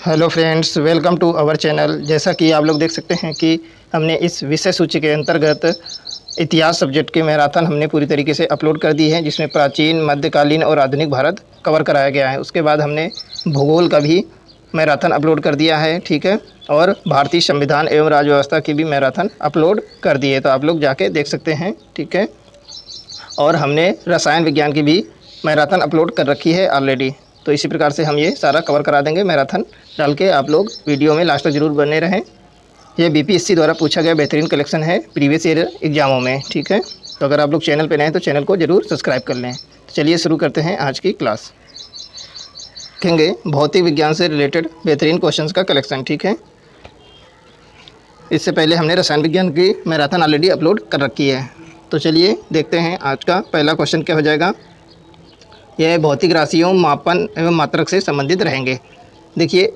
Hello friends, welcome to our channel. जैसा कि आप लोग देख सकते हैं कि हमने इस विषय सूची के अंतर्गत इतिहास सब्जेक्ट के मैराथन हमने पूरी तरीके से अपलोड कर दी है, जिसमें प्राचीन, मध्यकालीन और आधुनिक भारत कवर कराया गया है। उसके बाद हमने भूगोल का भी मैराथन अपलोड कर दिया है, ठीक है। और भारतीय संविधान एवं राज्य व्यवस्था की भी मैराथन अपलोड कर दी है, तो आप लोग जाके देख सकते हैं, ठीक है। और हमने रसायन विज्ञान की भी मैराथन अपलोड कर रखी है ऑलरेडी। तो इसी प्रकार से हम ये सारा कवर करा देंगे मैराथन डाल के। आप लोग वीडियो में लास्ट तक जरूर बने रहें। ये बीपीएससी द्वारा पूछा गया बेहतरीन कलेक्शन है प्रीवियस ईयर एग्जामों में, ठीक है। तो अगर आप लोग चैनल पर नए हैं तो चैनल को जरूर सब्सक्राइब कर लें। तो चलिए शुरू करते हैं आज की क्लास। देखेंगे भौतिक विज्ञान से रिलेटेड बेहतरीन क्वेश्चंस का कलेक्शन, ठीक है। इससे पहले हमने रसायन विज्ञान की मैराथन ऑलरेडी अपलोड कर रखी है। तो चलिए देखते हैं आज का पहला क्वेश्चन क्या हो जाएगा। यह भौतिक राशियों, मापन एवं मात्रक से संबंधित रहेंगे। देखिए,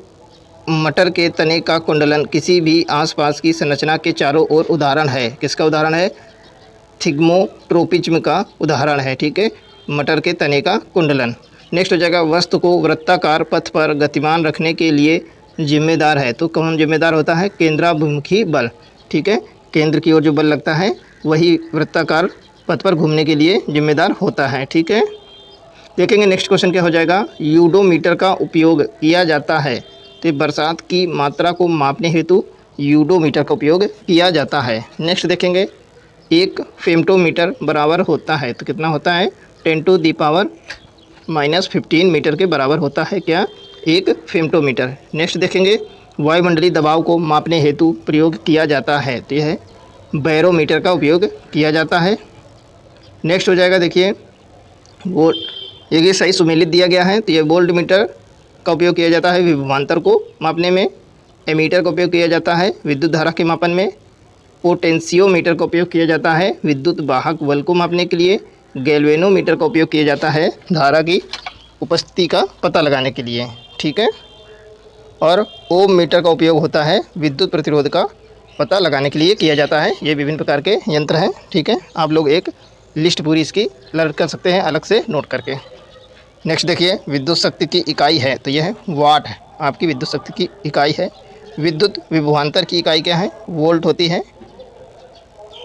मटर के तने का कुंडलन किसी भी आसपास की संरचना के चारों ओर उदाहरण है। किसका उदाहरण है? थिग्मोट्रोपिज्म का उदाहरण है, ठीक है। मटर के तने का कुंडलन। नेक्स्ट हो जाएगा, वस्तु को वृत्ताकार पथ पर गतिमान रखने के लिए जिम्मेदार है। तो कौन जिम्मेदार होता है? केंद्राभिमुखी बल, ठीक है। केंद्र की ओर जो बल लगता है वही वृत्ताकार पथ पर घूमने के लिए जिम्मेदार होता है, ठीक है। देखेंगे नेक्स्ट क्वेश्चन क्या हो जाएगा। यूडोमीटर का उपयोग किया जाता है। तो बरसात की मात्रा को मापने हेतु यूडोमीटर का उपयोग किया जाता है। नेक्स्ट देखेंगे, एक फेमटोमीटर बराबर होता है। तो कितना होता है? 10⁻⁻15 मीटर के बराबर होता है क्या? एक फेमटोमीटर। नेक्स्ट देखेंगे, वायुमंडलीय दबाव को मापने हेतु प्रयोग किया जाता है। तो यह है बैरोमीटर का उपयोग किया जाता है। नेक्स्ट हो जाएगा, देखिए वो ये सही सुमेलित दिया गया है। तो ये वोल्ट मीटर का उपयोग किया जाता है विभवांतर को मापने में। एमीटर का उपयोग किया जाता है विद्युत धारा के मापन में। पोटेंशियोमीटर का उपयोग किया जाता है विद्युत वाहक बल को मापने के लिए। गैल्वेनोमीटर का उपयोग किया जाता है धारा की उपस्थिति का पता लगाने के लिए, ठीक है। और ओम मीटर का उपयोग होता है विद्युत प्रतिरोध का पता लगाने के लिए किया जाता है। ये विभिन्न प्रकार के यंत्र हैं, ठीक है। आप लोग एक लिस्ट पूरी इसकी लर्न कर सकते हैं अलग से नोट करके। नेक्स्ट देखिए, विद्युत शक्ति की इकाई है। तो यह है वाट है, आपकी विद्युत शक्ति की इकाई है। विद्युत विभवांतर की इकाई क्या है? वोल्ट होती है।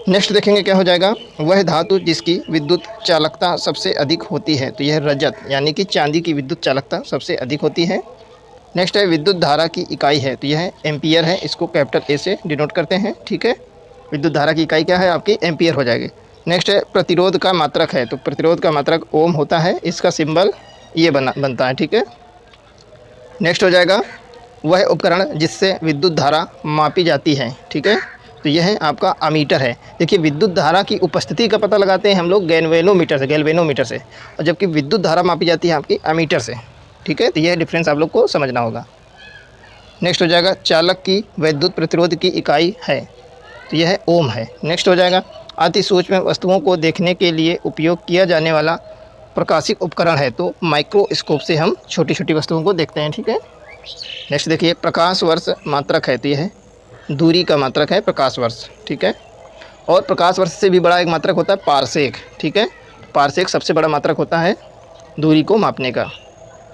नेक्स्ट देखेंगे क्या हो जाएगा, वह धातु जिसकी विद्युत चालकता सबसे अधिक होती है। तो यह रजत यानी कि चांदी की विद्युत चालकता सबसे अधिक होती है। नेक्स्ट है विद्युत धारा की इकाई है। तो यह एम्पियर है, इसको कैपिटल ए से डिनोट करते हैं, ठीक है। विद्युत धारा की इकाई क्या है? आपकी एम्पियर हो जाएगी। नेक्स्ट है प्रतिरोध का मात्रक है। तो प्रतिरोध का मात्रक ओम होता है, इसका सिंबल ये बनता है, ठीक है। नेक्स्ट हो जाएगा, वह उपकरण जिससे विद्युत धारा मापी जाती है, ठीक है। तो यह है आपका अमीटर है। देखिए, विद्युत धारा की उपस्थिति का पता लगाते हैं हम लोग गैल्वेनोमीटर से, और जबकि विद्युत धारा मापी जाती है आपकी अमीटर से, ठीक है। तो यह डिफरेंस आप लोग को समझना होगा। नेक्स्ट हो जाएगा, चालक की विद्युत प्रतिरोध की इकाई है। तो यह ओम है। नेक्स्ट हो जाएगा, अति सूक्ष्म वस्तुओं को देखने के लिए उपयोग किया जाने वाला प्रकाशिक उपकरण है। तो माइक्रोस्कोप से हम छोटी छोटी वस्तुओं को देखते हैं, ठीक है। नेक्स्ट देखिए, प्रकाश वर्ष मात्रक है। तो यह है दूरी का मात्रक है प्रकाश वर्ष, ठीक है। और प्रकाश वर्ष से भी बड़ा एक मात्रक होता है पारसेक, ठीक है। पारसेक सबसे बड़ा मात्रक होता है दूरी को मापने का।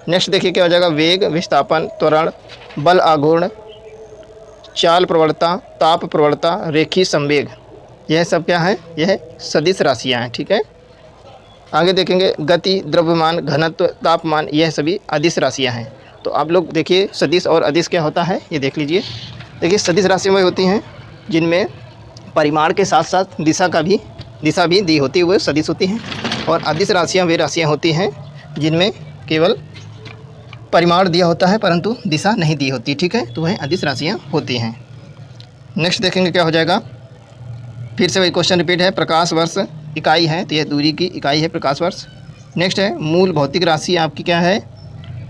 नेक्स्ट देखिए क्या हो जाएगा, वेग, विस्थापन, त्वरण, बल आघूर्ण, चाल प्रवणता, ताप प्रवणता, रेखीय संवेग, यह सब क्या है? यह सदिश राशियाँ हैं, ठीक है। आगे देखेंगे, गति, द्रव्यमान, घनत्व, तापमान, यह सभी अदिश राशियाँ हैं। तो आप लोग देखिए सदिश और अदिश क्या होता है ये देख लीजिए। देखिए, सदिश राशियाँ वही होती हैं जिनमें परिमाण के साथ साथ दिशा भी दी होती है, वो सदिश होती हैं। और अदिश राशियाँ वे राशियाँ होती हैं जिनमें केवल परिमाण दिया होता है परंतु दिशा नहीं दी होती, ठीक है। तो वह अदिश राशियाँ होती हैं। नेक्स्ट देखेंगे क्या हो जाएगा, फिर से वही क्वेश्चन रिपीट है। प्रकाश वर्ष इकाई है, तो यह दूरी की इकाई है प्रकाश वर्ष। नेक्स्ट है, मूल भौतिक राशि आपकी क्या है?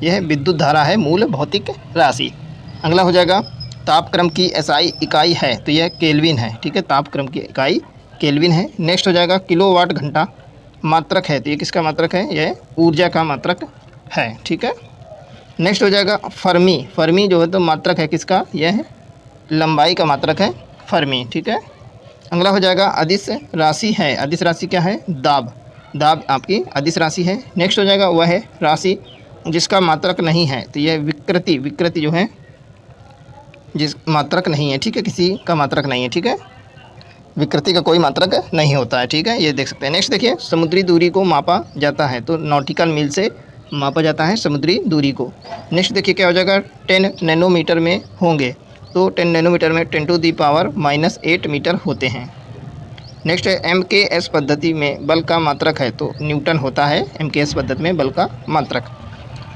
यह विद्युत धारा है, मूल भौतिक राशि। अगला हो जाएगा, तापक्रम की एसआई इकाई है। तो यह केल्विन है, ठीक है। तापक्रम की इकाई केल्विन है। नेक्स्ट हो जाएगा, किलोवाट घंटा मात्रक है। तो ये किसका मात्रक है? यह ऊर्जा का मात्रक है, ठीक है। नेक्स्ट हो जाएगा फर्मी जो है तो मात्रक है किसका? यह है लंबाई का मात्रक है फर्मी, ठीक है। अगला हो जाएगा, अदिश राशि है। अदिश राशि क्या है? दाब आपकी अदिश राशि है। नेक्स्ट हो जाएगा, वह है राशि जिसका मात्रक नहीं है। तो यह विकृति जो है जिस मात्रक नहीं है, ठीक है, किसी का मात्रक नहीं है, ठीक है, विकृति का कोई मात्रक नहीं होता है, ठीक है, ये देख सकते हैं। नेक्स्ट देखिए, समुद्री दूरी को मापा जाता है, तो नॉटिकल मील से मापा जाता है समुद्री दूरी को। नेक्स्ट देखिए क्या हो जाएगा, 10 नैनोमीटर में होंगे, तो 10 नैनोमीटर में 10⁻⁻8 मीटर होते हैं। नेक्स्ट है MKS पद्धति में बल का मात्रक है, तो न्यूटन होता है MKS पद्धति में बल का मात्रक।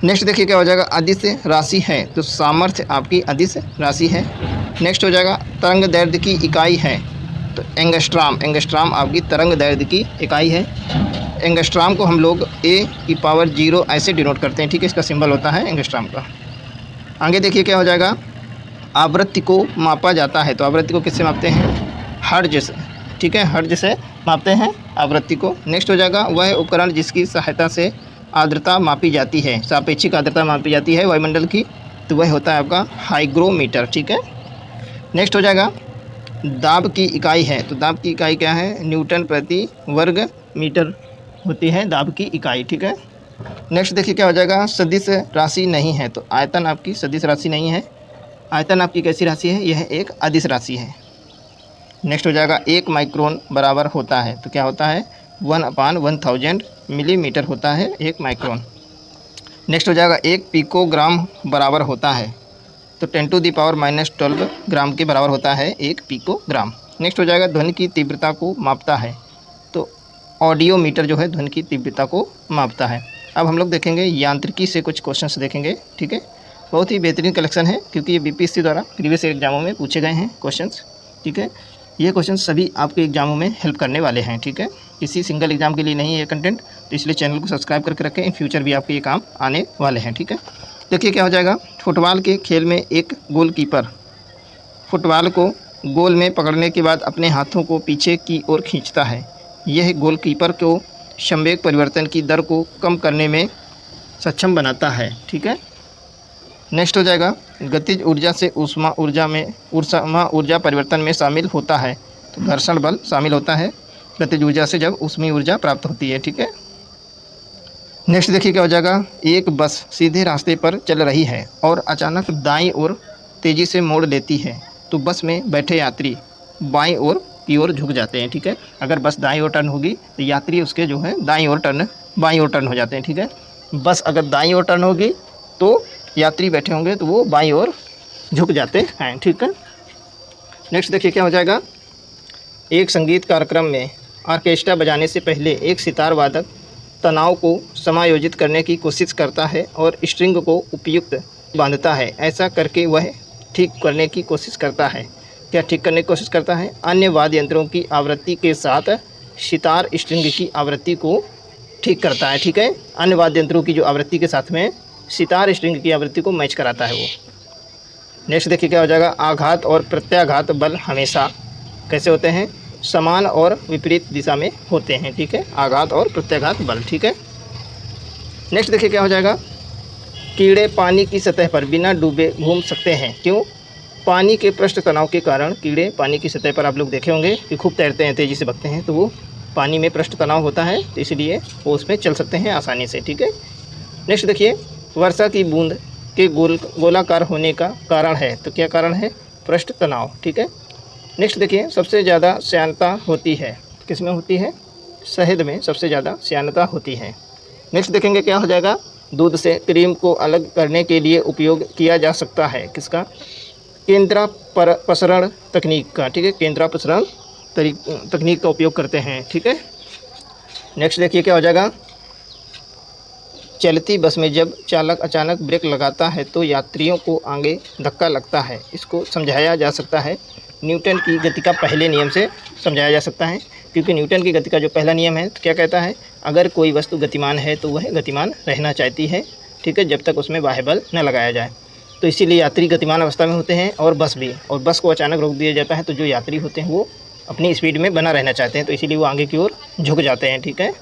नेक्स्ट देखिए क्या हो जाएगा, अदिश राशि है, तो सामर्थ्य आपकी अदिश राशि है। नेक्स्ट हो जाएगा तरंग दैर्ध्य की इकाई है, तो एंगस्ट्राम आपकी तरंग दैर्ध्य की इकाई है। एंगस्ट्राम को हम लोग A⁻0 ऐसे डिनोट करते हैं, ठीक है, इसका सिंबल होता है एंगस्ट्राम का। आगे देखिए क्या हो जाएगा, आवृत्ति को मापा जाता है, तो आवृत्ति को किससे मापते हैं, हर्ट्ज से, ठीक है, हर्ट्ज से मापते हैं आवृत्ति को। नेक्स्ट हो जाएगा, वह उपकरण जिसकी सहायता से आर्द्रता मापी जाती है, सापेक्षिक आर्द्रता मापी जाती है वायुमंडल की, तो वह होता है आपका हाइग्रोमीटर, ठीक है। नेक्स्ट हो जाएगा, दाब की इकाई है, तो दाब की इकाई क्या है, न्यूटन प्रति वर्ग मीटर होती है दाब की इकाई, ठीक है। नेक्स्ट देखिए क्या हो जाएगा, सदिश राशि नहीं है, तो आयतन आपकी सदिश राशि नहीं है, आयतन आपकी कैसी राशि है, यह एक अदिश राशि है। नेक्स्ट हो जाएगा, 1 माइक्रोन बराबर होता है, तो क्या होता है, 1/1000 मिलीमीटर होता है 1 माइक्रोन। नेक्स्ट हो जाएगा, 1 पिकोग्राम बराबर होता है, तो 10⁻⁻12 ग्राम के बराबर होता है 1 पिकोग्राम। नेक्स्ट हो जाएगा, ध्वनि की तीव्रता को मापता है, तो ऑडियोमीटर जो है ध्वनि की तीव्रता को मापता है। अब हम लोग देखेंगे यांत्रिकी से कुछ क्वेश्चंस देखेंगे, ठीक है, बहुत ही बेहतरीन कलेक्शन है, क्योंकि ये BPSC द्वारा प्रीवियस एग्जामों में पूछे गए हैं क्वेश्चंस, ठीक है। ये क्वेश्चन सभी आपके एग्जामों में हेल्प करने वाले हैं, ठीक है, किसी सिंगल एग्जाम के लिए नहीं है ये कंटेंट, तो इसलिए चैनल को सब्सक्राइब करके रखें, इन फ्यूचर भी आपके ये काम आने वाले हैं, ठीक है। देखिए क्या हो जाएगा, फुटबॉल के खेल में एक गोलकीपर फुटबॉल को गोल में पकड़ने के बाद अपने हाथों को पीछे की ओर खींचता है, यह गोलकीपर को संवेग परिवर्तन की दर को कम करने में सक्षम बनाता है, ठीक है। नेक्स्ट हो जाएगा, गतिज ऊर्जा से ऊष्मा ऊर्जा परिवर्तन में शामिल होता है, तो घर्षण बल शामिल होता है गतिज ऊर्जा से जब ऊष्मीय ऊर्जा प्राप्त होती है, ठीक है। नेक्स्ट देखिए क्या हो जाएगा, एक बस सीधे रास्ते पर चल रही है और अचानक दाईं ओर तेज़ी से मोड़ लेती है, तो बस में बैठे यात्री बाईं ओर की ओर झुक जाते हैं, ठीक है। अगर बस दाईं ओर टर्न होगी तो यात्री उसके जो है बाईं ओर टर्न हो जाते हैं, ठीक है। बस अगर दाईं ओर टर्न होगी तो यात्री बैठे होंगे तो वो बाईं ओर झुक जाते हैं, ठीक है। नेक्स्ट देखिए क्या हो जाएगा, एक संगीत कार्यक्रम में ऑर्केस्ट्रा बजाने से पहले एक सितार वादक तनाव को समायोजित करने की कोशिश करता है और स्ट्रिंग को उपयुक्त बांधता है, ऐसा करके वह ठीक करने की कोशिश करता है। क्या ठीक करने की कोशिश करता है, अन्य वाद्य यंत्रों की आवृत्ति के साथ सितार स्ट्रिंग की आवृत्ति को ठीक करता है, ठीक है। अन्य वाद्य यंत्रों की जो आवृत्ति के साथ में सितार स्ट्रिंग की आवृत्ति को मैच कराता है वो। नेक्स्ट देखिए क्या हो जाएगा, आघात और प्रत्याघात बल हमेशा कैसे होते हैं, समान और विपरीत दिशा में होते हैं, ठीक है, आघात और प्रत्याघात बल, ठीक है। नेक्स्ट देखिए क्या हो जाएगा, कीड़े पानी की सतह पर बिना डूबे घूम सकते हैं, क्यों, पानी के पृष्ठ तनाव के कारण कीड़े पानी की सतह पर, आप लोग देखे होंगे कि खूब तैरते हैं, तेज़ी से भागते हैं, तो वो पानी में पृष्ठ तनाव होता है, तो इसलिए वो उसमें चल सकते हैं आसानी से, ठीक है। नेक्स्ट देखिए, वर्षा की बूंद के गोलाकार होने का कारण है, तो क्या कारण है, पृष्ठ तनाव, ठीक है। नेक्स्ट देखिए, सबसे ज़्यादा श्यानता होती है, किस में होती है, शहद में सबसे ज़्यादा श्यानता होती है। नेक्स्ट देखेंगे क्या हो जाएगा, दूध से क्रीम को अलग करने के लिए उपयोग किया जा सकता है, किसका, केंद्रापसरण तकनीक का, ठीक है, केंद्रापसरण तकनीक का उपयोग करते हैं, ठीक है। नेक्स्ट देखिए क्या हो जाएगा, चलती बस में जब चालक अचानक ब्रेक लगाता है तो यात्रियों को आगे धक्का लगता है, इसको समझाया जा सकता है न्यूटन की गति का पहले नियम से समझाया जा सकता है, क्योंकि न्यूटन की गति का जो पहला नियम है तो क्या कहता है, अगर कोई वस्तु गतिमान है तो वह गतिमान रहना चाहती है, ठीक है, जब तक उसमें बाह्य बल न लगाया जाए। तो इसीलिए यात्री गतिमान अवस्था में होते हैं और बस भी, और बस को अचानक रोक दिया जाता है तो जो यात्री होते हैं वो अपनी स्पीड में बना रहना चाहते हैं, तो इसीलिए वो आगे की ओर झुक जाते हैं, ठीक है।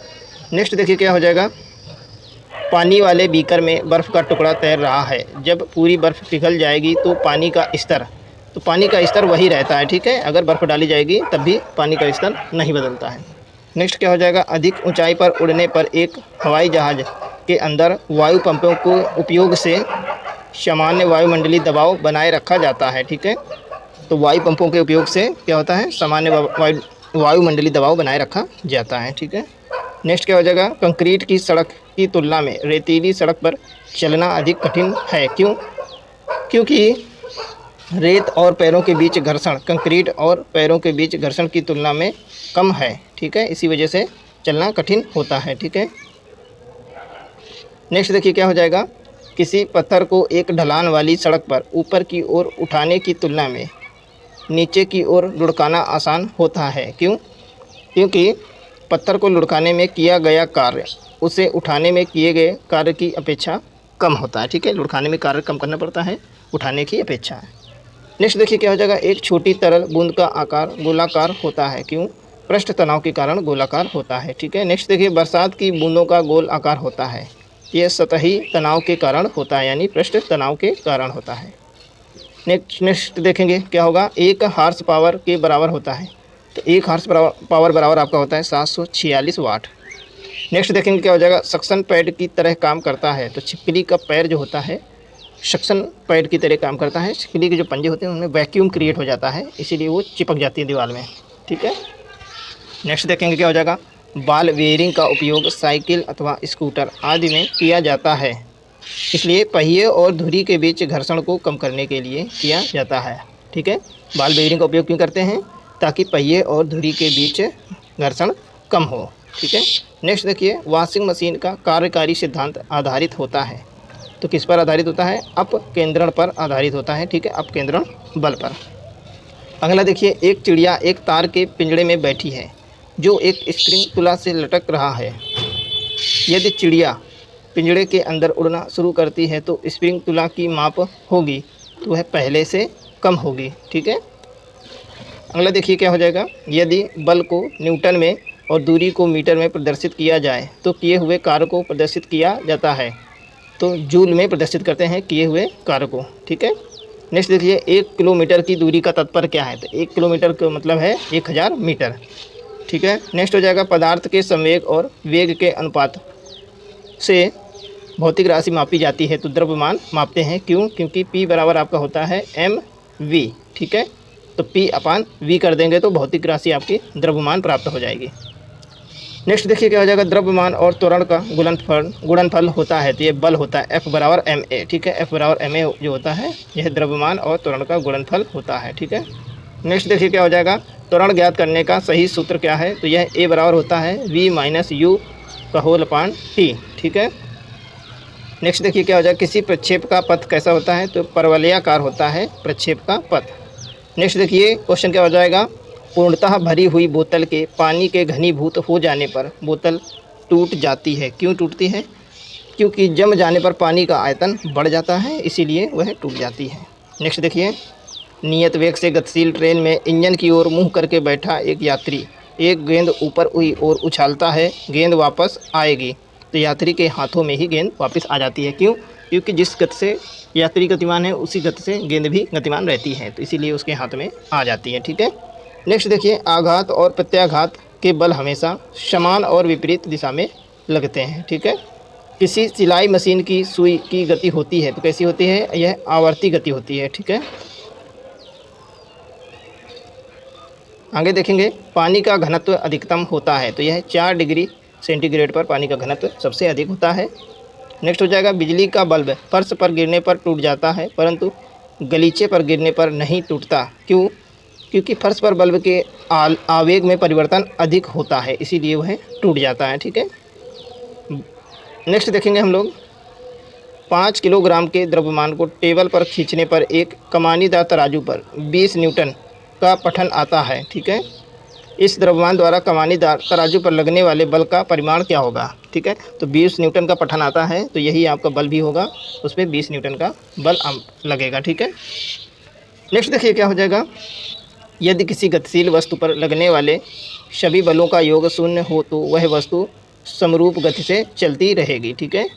नेक्स्ट देखिए क्या हो जाएगा, पानी वाले बीकर में बर्फ़ का टुकड़ा तैर रहा है, जब पूरी बर्फ़ पिघल जाएगी तो पानी का स्तर वही रहता है, ठीक है, अगर बर्फ़ डाली जाएगी तब भी पानी का स्तर नहीं बदलता है। नेक्स्ट क्या हो जाएगा, अधिक ऊंचाई पर उड़ने पर एक हवाई जहाज़ के अंदर वायु पंपों को उपयोग से सामान्य वायुमंडलीय दबाव बनाए रखा जाता है। ठीक है, तो वायु पंपों के उपयोग से क्या होता है, सामान्य वायुमंडलीय दबाव बनाए रखा जाता है। ठीक है, नेक्स्ट क्या हो जाएगा, कंक्रीट की सड़क की तुलना में रेतीली सड़क पर चलना अधिक कठिन है। क्यों? क्योंकि रेत और पैरों के बीच घर्षण कंक्रीट और पैरों के बीच घर्षण की तुलना में कम है। ठीक है, इसी वजह से चलना कठिन होता है। ठीक है, नेक्स्ट देखिए क्या हो जाएगा, किसी पत्थर को एक ढलान वाली सड़क पर ऊपर की ओर उठाने की तुलना में नीचे की ओर लुढ़काना आसान होता है। क्यों? क्योंकि पत्थर को लुढ़काने में किया गया कार्य उसे उठाने में किए गए कार्य की अपेक्षा कम होता है। ठीक है, लुढ़काने में कार्य कम करना पड़ता है उठाने की अपेक्षा। नेक्स्ट देखिए क्या हो जाएगा, एक छोटी तरल बूंद का आकार गोलाकार होता है। क्यों? पृष्ठ तनाव के कारण गोलाकार होता है। ठीक है, नेक्स्ट देखिए, बरसात की बूंदों का गोल आकार होता है। यह सतही तनाव के कारण होता है, यानी पृष्ठ तनाव के कारण होता है। नेक्स्ट देखेंगे क्या होगा, एक हार्स पावर के बराबर होता है। तो एक हार्स पावर बराबर आपका होता है 746 वाट। नेक्स्ट देखेंगे क्या हो जाएगा, सक्शन पैड की तरह काम करता है। तो छिपकली का पैर जो होता है सक्शन पैड की तरह काम करता है। छिपकली के जो पंजे होते हैं उनमें वैक्यूम क्रिएट हो जाता है, इसीलिए वो चिपक जाती है दीवार में। ठीक है, नेक्स्ट देखेंगे क्या हो जाएगा, बॉल बेयरिंग का उपयोग साइकिल अथवा स्कूटर आदि में किया जाता है, इसलिए पहिए और धुरी के बीच घर्षण को कम करने के लिए किया जाता है। ठीक है, बॉल बेयरिंग का उपयोग क्यों करते हैं, ताकि पहिए और धुरी के बीच घर्षण कम हो। ठीक है, नेक्स्ट देखिए, वॉशिंग मशीन का कार्यकारी सिद्धांत आधारित होता है। तो किस पर आधारित होता है, अपकेंद्रण पर आधारित होता है। ठीक है, अपकेंद्रण बल पर। अगला देखिए, एक चिड़िया एक तार के पिंजड़े में बैठी है जो एक स्प्रिंग तुला से लटक रहा है। यदि चिड़िया पिंजड़े के अंदर उड़ना शुरू करती है तो स्प्रिंग तुला की माप होगी तो वह पहले से कम होगी। ठीक है, अगला देखिए क्या हो जाएगा, यदि बल को न्यूटन में और दूरी को मीटर में प्रदर्शित किया जाए तो किए हुए कार्य को प्रदर्शित किया जाता है। तो जूल में प्रदर्शित करते हैं किए हुए कार्य को। ठीक है, नेक्स्ट देखिए, 1 किलोमीटर की दूरी का तात्पर्य क्या है। तो 1 किलोमीटर का मतलब है 1000 मीटर। ठीक है, नेक्स्ट हो जाएगा, पदार्थ के संवेग और वेग के अनुपात से भौतिक राशि मापी जाती है तो द्रव्यमान मापते हैं। क्यों? क्योंकि P बराबर आपका होता है mv। ठीक है, तो P/v कर देंगे तो भौतिक राशि आपकी द्रव्यमान प्राप्त हो जाएगी। नेक्स्ट देखिए क्या हो जाएगा, द्रव्यमान और त्वरण का गुणनफल होता है। तो ये बल होता है F बराबर ma। ठीक है, F बराबर ma जो होता है यह द्रव्यमान और त्वरण का गुणनफल होता है। ठीक है, नेक्स्ट देखिए क्या हो जाएगा, त्वरण ज्ञात करने का सही सूत्र क्या है। तो यह A बराबर होता है v-u/t। ठीक है, नेक्स्ट देखिए क्या हो जाएगा, किसी प्रक्षेप का पथ कैसा होता है। तो परवलयाकार होता है प्रक्षेप का पथ। नेक्स्ट देखिए क्वेश्चन क्या हो जाएगा, पूर्णतः भरी हुई बोतल के पानी के घनीभूत हो जाने पर बोतल टूट जाती है। क्यों टूटती है? क्योंकि जम जाने पर पानी का आयतन बढ़ जाता है, इसीलिए वह टूट जाती है। नेक्स्ट देखिए, नियत वेग से गतिशील ट्रेन में इंजन की ओर मुंह करके बैठा एक यात्री एक गेंद ऊपर हुई और उछालता है, गेंद वापस आएगी तो यात्री के हाथों में ही गेंद वापस आ जाती है। क्यों? क्योंकि जिस गति से यात्री गतिमान है उसी गति से गेंद भी गतिमान रहती है, तो इसीलिए उसके हाथ में आ जाती है। ठीक है, नेक्स्ट देखिए, आघात और प्रत्याघात के बल हमेशा समान और विपरीत दिशा में लगते हैं। ठीक है, किसी सिलाई मशीन की सुई की गति होती है तो कैसी होती है, यह आवर्ती गति होती है। ठीक है, आगे देखेंगे, पानी का घनत्व अधिकतम होता है तो यह 4 डिग्री सेंटीग्रेड पर पानी का घनत्व सबसे अधिक होता है। नेक्स्ट हो जाएगा, बिजली का बल्ब फर्श पर गिरने पर टूट जाता है परंतु गलीचे पर गिरने पर नहीं टूटता। क्यों? क्योंकि फर्श पर बल्ब के आवेग में परिवर्तन अधिक होता है, इसीलिए वह टूट जाता है। ठीक है, नेक्स्ट देखेंगे हम लोग, 5 किलोग्राम के द्रव्यमान को टेबल पर खींचने पर एक कमानीदार तराजू पर 20 न्यूटन का पठन आता है। ठीक है, इस द्रव्यमान द्वारा कमानीदार तराजू पर लगने वाले बल का परिमाण क्या होगा। ठीक है, तो 20 न्यूटन का पठन आता है तो यही आपका बल भी होगा, उसमें 20 न्यूटन का बल लगेगा। ठीक है, नेक्स्ट देखिए क्या हो जाएगा, यदि किसी गतिशील वस्तु पर लगने वाले सभी बलों का योग 0 हो तो वह वस्तु समरूप गति से चलती रहेगी। ठीक है,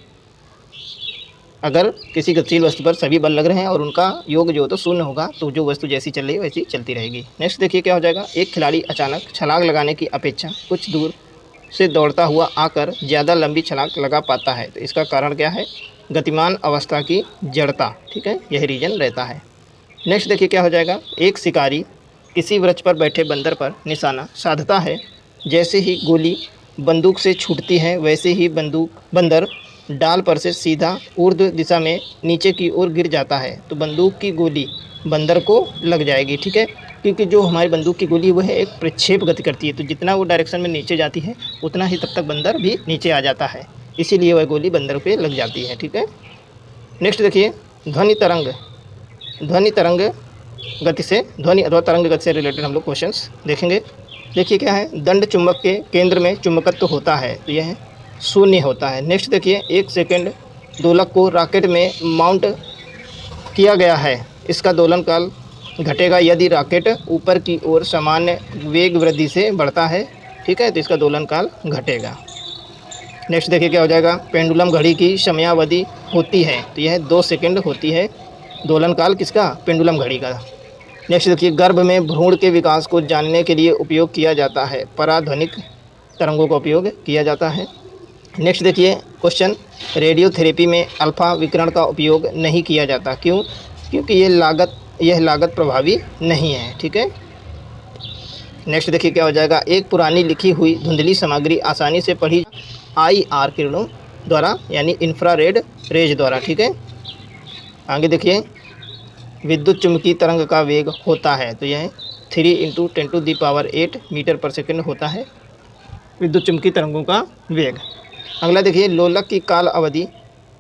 अगर किसी गतिशील वस्तु पर सभी बल लग रहे हैं और उनका योग जो तो 0 होगा तो जो वस्तु जैसी चल रही है वैसी चलती रहेगी। नेक्स्ट देखिए क्या हो जाएगा, एक खिलाड़ी अचानक छलांग लगाने की अपेक्षा कुछ दूर से दौड़ता हुआ आकर ज़्यादा लंबी छलांग लगा पाता है तो इसका कारण क्या है, गतिमान अवस्था की जड़ता, ठीक है, यही रीजन रहता है। नेक्स्ट देखिए क्या हो जाएगा, एक शिकारी किसी वृक्ष पर बैठे बंदर पर निशाना साधता है। जैसे ही गोली बंदूक से छूटती है वैसे ही बंदर डाल पर से सीधा ऊर्ध्व दिशा में नीचे की ओर गिर जाता है। तो बंदूक की गोली बंदर को लग जाएगी, ठीक है, क्योंकि जो हमारी बंदूक की गोली वह एक प्रक्षेप गति करती है, तो जितना वो डायरेक्शन में नीचे जाती है उतना ही तब तक बंदर भी नीचे आ जाता है, इसीलिए वह गोली बंदर पे लग जाती है, ठीक है। नेक्स्ट देखिए, ध्वनि तरंग गति से, ध्वनि अथवा तरंग गति से रिलेटेड हम लोग क्वेश्चंस देखेंगे। देखिए क्या है, दंड चुंबक के केंद्र में चुंबकत्व होता है, तो यह शून्य होता है। नेक्स्ट देखिए, 1 सेकंड दोलक को रॉकेट में माउंट किया गया है, इसका दोलन काल घटेगा यदि रॉकेट ऊपर की ओर सामान्य वेग वृद्धि से बढ़ता है, ठीक है, तो इसका दोलन काल घटेगा। नेक्स्ट देखिए क्या हो जाएगा, पेंडुलम घड़ी की समयावधि होती है, तो यह 2 सेकंड होती है दोलन काल किसका, पेंडुलम घड़ी का। नेक्स्ट देखिए, गर्भ में भ्रूण के विकास को जानने के लिए उपयोग किया जाता है, पराध्वनिक तरंगों का उपयोग किया जाता है। नेक्स्ट देखिए क्वेश्चन, रेडियोथेरेपी में अल्फा विकिरण का उपयोग नहीं किया जाता, क्यों, क्योंकि यह लागत प्रभावी नहीं है, ठीक है। नेक्स्ट देखिए क्या हो जाएगा, एक पुरानी लिखी हुई धुंधली सामग्री आसानी से पढ़ी IR किरणों द्वारा यानी इंफ्रारेड रेज द्वारा, ठीक है। आगे देखिए, विद्युत चुम्बकीय तरंग का वेग होता है, तो यह 3 × 10⁸ मीटर पर सेकंड होता है विद्युत चुम्बकीय तरंगों का वेग। अगला देखिए, लोलक की काल अवधि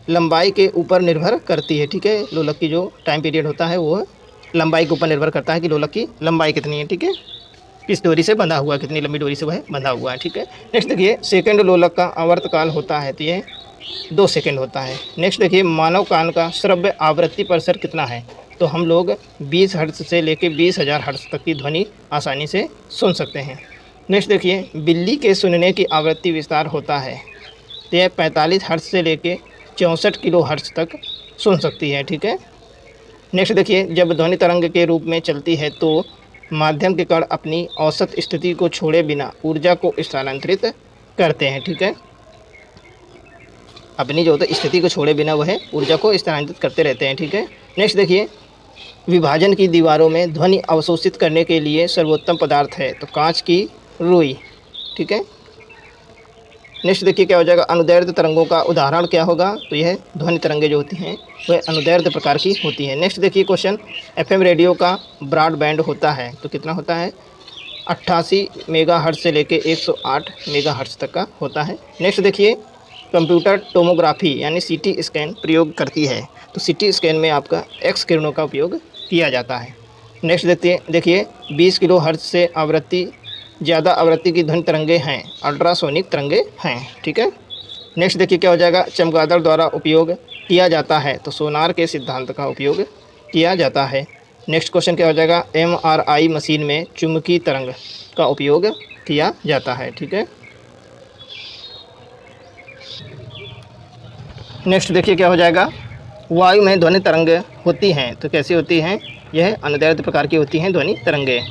लंबाई के ऊपर निर्भर करती है, ठीक है। लोलक की जो टाइम पीरियड होता है वो लंबाई के ऊपर निर्भर करता है कि लोलक की लंबाई कितनी है, ठीक है, किस डोरी से बंधा हुआ है, कितनी लंबी डोरी से वह बंधा हुआ है, ठीक है। नेक्स्ट देखिए, सेकंड लोलक का आवर्तकाल होता है, तो यह 2 सेकंड होता है। नेक्स्ट देखिए, मानव कान का श्रव्य आवृत्ति परिसर कितना है, तो हम लोग 20 हर्ट्ज से लेकर 20,000 हर्ट्ज तक की ध्वनि आसानी से सुन सकते हैं। नेक्स्ट देखिए, बिल्ली के सुनने की आवृत्ति विस्तार होता है, तो यह 45 हर्ट्ज से लेकर 64 किलो हर्ट्ज तक सुन सकती है, ठीक है। नेक्स्ट देखिए, जब ध्वनि तरंग के रूप में चलती है तो माध्यम के कण अपनी औसत स्थिति को छोड़े बिना ऊर्जा को स्थानांतरित करते हैं, ठीक है, अपनी जो स्थिति को छोड़े बिना वह ऊर्जा को स्थानांतरित करते रहते हैं, ठीक है। नेक्स्ट देखिए, विभाजन की दीवारों में ध्वनि अवशोषित करने के लिए सर्वोत्तम पदार्थ है, तो कांच की रुई, ठीक है। नेक्स्ट देखिए क्या हो जाएगा, अनुदैर्ध्य तरंगों का उदाहरण क्या होगा, तो यह ध्वनि तरंगें जो होती हैं वह अनुदैर्ध्य प्रकार की होती हैं। नेक्स्ट देखिए क्वेश्चन, FM रेडियो का ब्रॉडबैंड होता है, तो कितना होता है, 88 मेगाहर्ट्ज से लेके 108 मेगाहर्ट्ज तक का होता है। नेक्स्ट देखिए, कंप्यूटर टोमोग्राफी यानी CT स्कैन प्रयोग करती है, तो CT स्कैन में आपका X किरणों का उपयोग किया जाता है। नेक्स्ट देखिए 20 किलो हर्ट्ज से ज़्यादा आवृत्ति की ध्वनि तरंगे हैं, अल्ट्रासोनिक तरंगे हैं, ठीक है। नेक्स्ट देखिए क्या हो जाएगा, चमगादड़ द्वारा उपयोग किया जाता है, तो सोनार के सिद्धांत का उपयोग किया जाता है। नेक्स्ट क्वेश्चन क्या हो जाएगा, MRI मशीन में चुंबकीय तरंग का उपयोग किया जाता है, ठीक है। नेक्स्ट देखिए क्या हो जाएगा, वायु में ध्वनि तरंग होती हैं, तो कैसी होती हैं, यह अनुदैर्ध्य प्रकार की होती हैं ध्वनि तरंगे।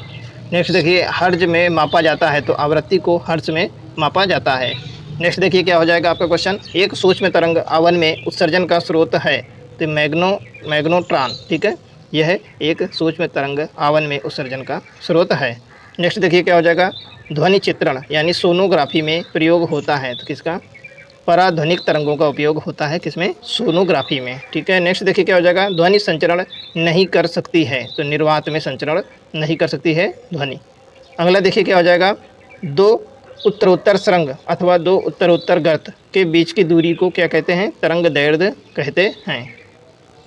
नेक्स्ट देखिए, हर्ट्ज में मापा जाता है, तो आवृत्ति को हर्ट्ज में मापा जाता है। नेक्स्ट देखिए क्या हो जाएगा आपका क्वेश्चन, एक सूक्ष्म तरंग आवन में उत्सर्जन का स्रोत है, तो मैग्नेट्रॉन, ठीक है, यह एक सूक्ष्म तरंग आवन में उत्सर्जन का स्रोत है। नेक्स्ट देखिए क्या हो जाएगा, ध्वनि चित्रण यानी सोनोग्राफी में प्रयोग होता है, तो किसका, पराध्वनिक तरंगों का उपयोग होता है, किसमें, सोनोग्राफी में, ठीक है। नेक्स्ट देखिए क्या हो जाएगा, ध्वनि संचरण नहीं कर सकती है, तो निर्वात में संचरण नहीं कर सकती है ध्वनि। अगला देखिए क्या हो जाएगा, 2 उत्तरोत्तर सुरंग अथवा 2 उत्तरोत्तर गर्त के बीच की दूरी को क्या कहते हैं, तरंग दैर्ध्य कहते हैं,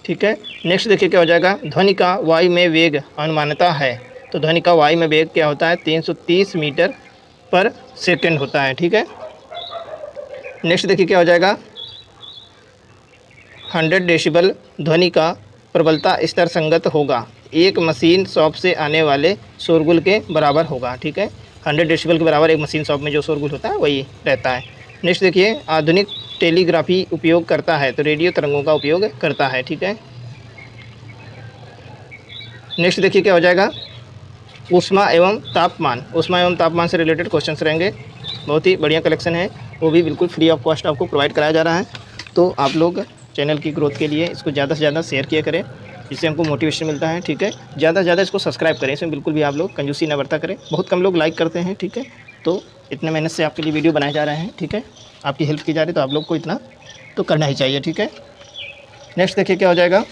ठीक है। नेक्स्ट देखिए क्या हो जाएगा, ध्वनि का वायु में वेग अनुमानता है, तो ध्वनि का वायु में वेग क्या होता है, 330 मीटर पर सेकेंड होता है, ठीक है। नेक्स्ट देखिए क्या हो जाएगा, 100 डेसिबल ध्वनि का प्रबलता स्तर संगत होगा, एक मशीन शॉप से आने वाले शोरगुल के बराबर होगा, ठीक है। 100 डेसिबल के बराबर एक मशीन शॉप में जो शोरगुल होता है वही रहता है। नेक्स्ट देखिए, आधुनिक टेलीग्राफी उपयोग करता है, तो रेडियो तरंगों का उपयोग करता है, ठीक है। नेक्स्ट देखिए क्या हो जाएगा, ऊष्मा एवं तापमान से रिलेटेड क्वेश्चंस रहेंगे, बहुत ही बढ़िया कलेक्शन है, वो भी बिल्कुल फ्री ऑफ कॉस्ट आपको प्रोवाइड कराया जा रहा है, तो आप लोग चैनल की ग्रोथ के लिए इसको ज़्यादा से ज़्यादा शेयर किया करें, जिससे हमको मोटिवेशन मिलता है, ठीक है। ज़्यादा से ज़्यादा इसको सब्सक्राइब करें, इसमें बिल्कुल भी आप लोग कंजूसी ना बरता करें। बहुत कम लोग लाइक करते हैं, ठीक है। तो इतने मेहनत से आपके लिए वीडियो बनाए जा रहे हैं, ठीक है। आपकी हेल्प की जा रही है तो आप लोग को इतना तो करना ही चाहिए, ठीक है। नेक्स्ट देखिए क्या हो जाएगा,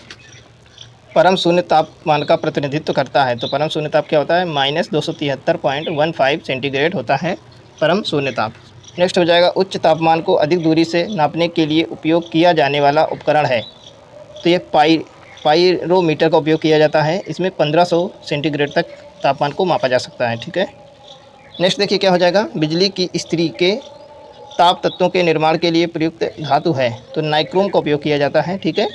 परम शून्य तापमान का प्रतिनिधित्व करता है। तो परम शून्य ताप क्या होता है, -273.15 सेंटीग्रेड होता है परम शून्य ताप। नेक्स्ट हो जाएगा, उच्च तापमान को अधिक दूरी से नापने के लिए उपयोग किया जाने वाला उपकरण है। तो ये पाइरोमीटर का उपयोग किया जाता है। इसमें 1500 सेंटीग्रेड तक तापमान को मापा जा सकता है, ठीक है। नेक्स्ट देखिए क्या हो जाएगा, बिजली की इस्त्री के ताप तत्वों के निर्माण के लिए प्रयुक्त धातु है। तो नाइक्रोम का उपयोग किया जाता है, ठीक है।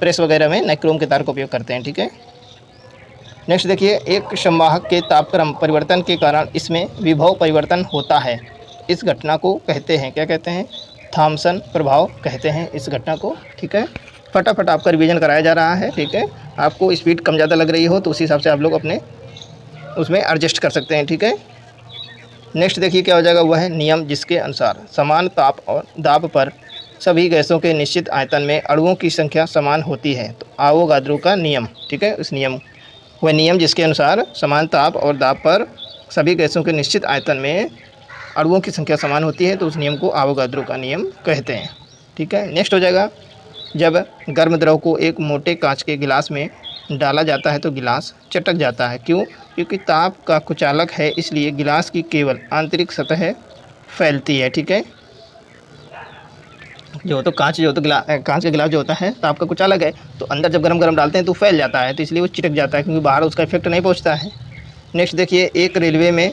प्रेस वगैरह में नाइक्रोम के तार का उपयोग करते हैं, ठीक है। नेक्स्ट देखिए, एक संवाहक के तापक्रम परिवर्तन के कारण इसमें विभव परिवर्तन होता है। इस घटना को कहते हैं, क्या कहते हैं, थॉम्सन प्रभाव कहते हैं इस घटना को, ठीक है। फटाफट आपका रिवीजन कराया जा रहा है, ठीक है। आपको स्पीड कम ज़्यादा लग रही हो तो उसी हिसाब से आप लोग अपने उसमें एडजस्ट कर सकते हैं, ठीक है। नेक्स्ट देखिए क्या हो जाएगा, वह है नियम जिसके अनुसार समान ताप और दाब पर सभी गैसों के निश्चित आयतन में अणुओं की संख्या समान होती है। तो आवोगाद्रो का नियम, ठीक है। इस नियम, वह नियम जिसके अनुसार समान ताप और दाब पर सभी गैसों के निश्चित आयतन में अणुओं की संख्या समान होती है, तो उस नियम को आवोगाद्रो का नियम कहते हैं, ठीक है। नेक्स्ट हो जाएगा, जब गर्म द्रव को एक मोटे कांच के गिलास में डाला जाता है तो गिलास चटक जाता है। क्यों? क्योंकि ताप का कुचालक है, इसलिए गिलास की केवल आंतरिक सतह फैलती है, ठीक है। जो तो कांच का गिलास जो होता है ताप का कुचालक है, तो अंदर जब गरम डालते हैं तो फैल जाता है, तो इसलिए वो चिटक जाता है, क्योंकि बाहर उसका इफेक्ट नहीं पहुंचता है। नेक्स्ट देखिए, एक रेलवे में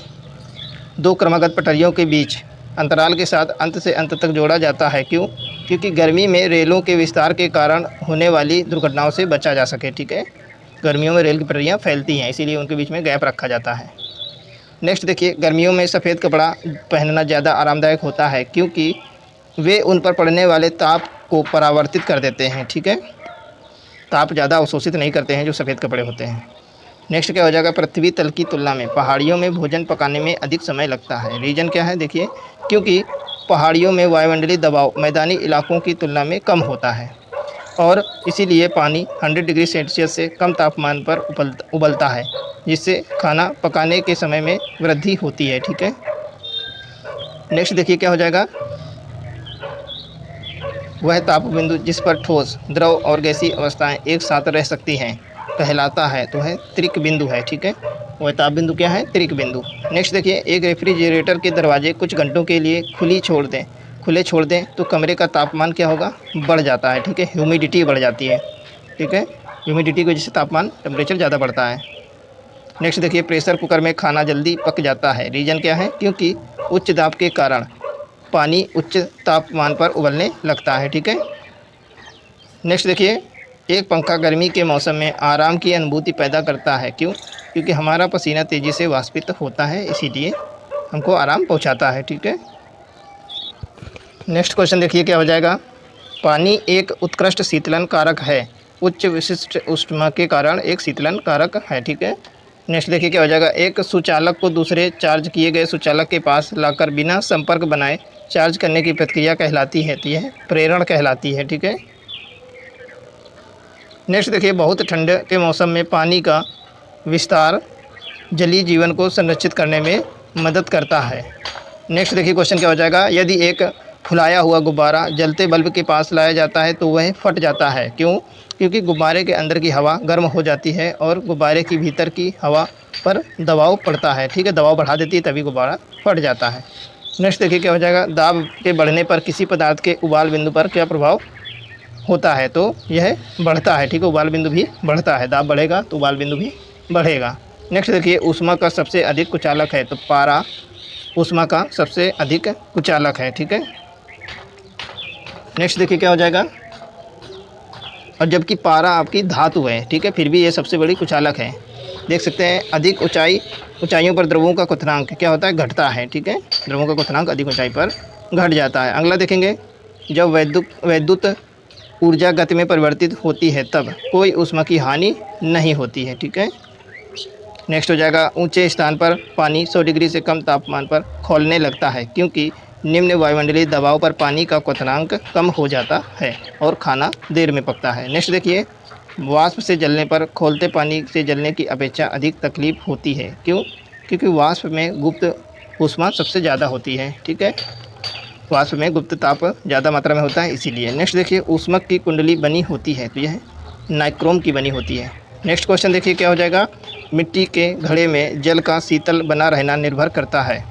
दो क्रमागत पटरियों के बीच अंतराल के साथ अंत से अंत तक जोड़ा जाता है। क्यों? क्योंकि गर्मी में रेलों के विस्तार के कारण होने वाली दुर्घटनाओं से बचा जा सके, ठीक है। गर्मियों में रेल की पटरियाँ फैलती हैं, इसीलिए उनके बीच में गैप रखा जाता है। नेक्स्ट देखिए, गर्मियों में सफ़ेद कपड़ा पहनना ज़्यादा आरामदायक होता है, क्योंकि वे उन पर पड़ने वाले ताप को परावर्तित कर देते हैं, ठीक है। ताप ज़्यादा अवशोषित नहीं करते हैं जो सफ़ेद कपड़े होते हैं। नेक्स्ट क्या हो जाएगा, पृथ्वी तल की तुलना में पहाड़ियों में भोजन पकाने में अधिक समय लगता है। रीज़न क्या है, देखिए, क्योंकि पहाड़ियों में वायुमंडलीय दबाव मैदानी इलाकों की तुलना में कम होता है और इसीलिए पानी 100 डिग्री सेल्सियस से कम तापमान पर उबलता है, जिससे खाना पकाने के समय में वृद्धि होती है, ठीक है। नेक्स्ट देखिए क्या हो जाएगा, वह ताप बिंदु जिस पर ठोस, द्रव और गैसीय अवस्थाएं एक साथ रह सकती हैं कहलाता है, तो है त्रिक बिंदु है, ठीक है। वह ताप बिंदु क्या है, त्रिक बिंदु। नेक्स्ट देखिए, एक रेफ्रिजरेटर के दरवाजे कुछ घंटों के लिए खुले छोड़ दें तो कमरे का तापमान क्या होगा, बढ़ जाता है, ठीक है। ह्यूमिडिटी बढ़ जाती है, ठीक है। ह्यूमिडिटी की वजह से तापमान टेम्परेचर ज़्यादा बढ़ता है। नेक्स्ट देखिए, प्रेशर कुकर में खाना जल्दी पक जाता है। रीज़न क्या है, क्योंकि उच्च दाब के कारण पानी उच्च तापमान पर उबलने लगता है, ठीक है। नेक्स्ट देखिए, एक पंखा गर्मी के मौसम में आराम की अनुभूति पैदा करता है। क्यों? क्योंकि हमारा पसीना तेज़ी से वाष्पित होता है, इसीलिए हमको आराम पहुंचाता है, ठीक है। नेक्स्ट क्वेश्चन देखिए क्या हो जाएगा, पानी एक उत्कृष्ट शीतलन कारक है। उच्च विशिष्ट ऊष्मा के कारण एक शीतलन कारक है, ठीक है। नेक्स्ट देखिए क्या हो जाएगा, एक सुचालक को दूसरे चार्ज किए गए सुचालक के पास लाकर बिना संपर्क बनाए चार्ज करने की प्रक्रिया कहलाती है, तो यह प्रेरण कहलाती है, ठीक है। नेक्स्ट देखिए, बहुत ठंड के मौसम में पानी का विस्तार जलीय जीवन को संरक्षित करने में मदद करता है। नेक्स्ट देखिए क्वेश्चन क्या हो जाएगा, यदि एक फुलाया हुआ गुब्बारा जलते बल्ब के पास लाया जाता है तो वह फट जाता है। क्यों? क्योंकि गुब्बारे के अंदर की हवा गर्म हो जाती है और गुब्बारे की भीतर की हवा पर दबाव पड़ता है, ठीक है। दबाव बढ़ा देती है, तभी गुब्बारा फट जाता है। नेक्स्ट देखिए क्या हो जाएगा, दाब के बढ़ने पर किसी पदार्थ के उबाल बिंदु पर क्या प्रभाव होता है, तो यह बढ़ता है, ठीक है। उबाल बिंदु भी बढ़ता है, दाब बढ़ेगा तो उबाल बिंदु भी बढ़ेगा। नेक्स्ट देखिए, ऊष्मा का सबसे अधिक कुचालक है, तो पारा ऊष्मा का सबसे अधिक कुचालक है, ठीक है। नेक्स्ट देखिए क्या हो जाएगा, और जबकि पारा आपकी धातु है, ठीक है, फिर भी ये सबसे बड़ी कुचालक है। देख सकते हैं, अधिक ऊंचाइयों पर द्रवों का क्वथनांक क्या होता है, घटता है, ठीक है। द्रवों का क्वथनांक अधिक ऊंचाई पर घट जाता है। अगला देखेंगे, जब वैद्युत ऊर्जा गति में परिवर्तित होती है तब कोई ऊष्मा की हानि नहीं होती है, ठीक है। नेक्स्ट हो जाएगा, ऊंचे स्थान पर पानी 100 डिग्री से कम तापमान पर खौलने लगता है, क्योंकि निम्न वायुमंडलीय दबाव पर पानी का क्वथनांक कम हो जाता है और खाना देर में पकता है। नेक्स्ट देखिए, वाष्प से जलने पर खौलते पानी से जलने की अपेक्षा अधिक तकलीफ होती है। क्यों? क्योंकि वाष्प में गुप्त ऊष्मा सबसे ज़्यादा होती है। ठीक है, वाष्प में गुप्त ताप ज़्यादा मात्रा में होता है इसीलिए। नेक्स्ट देखिए, ऊष्मक की कुंडली बनी होती है तो यह नाइक्रोम की बनी होती है। नेक्स्ट क्वेश्चन देखिए क्या हो जाएगा, मिट्टी के घड़े में जल का शीतल बना रहना निर्भर करता है,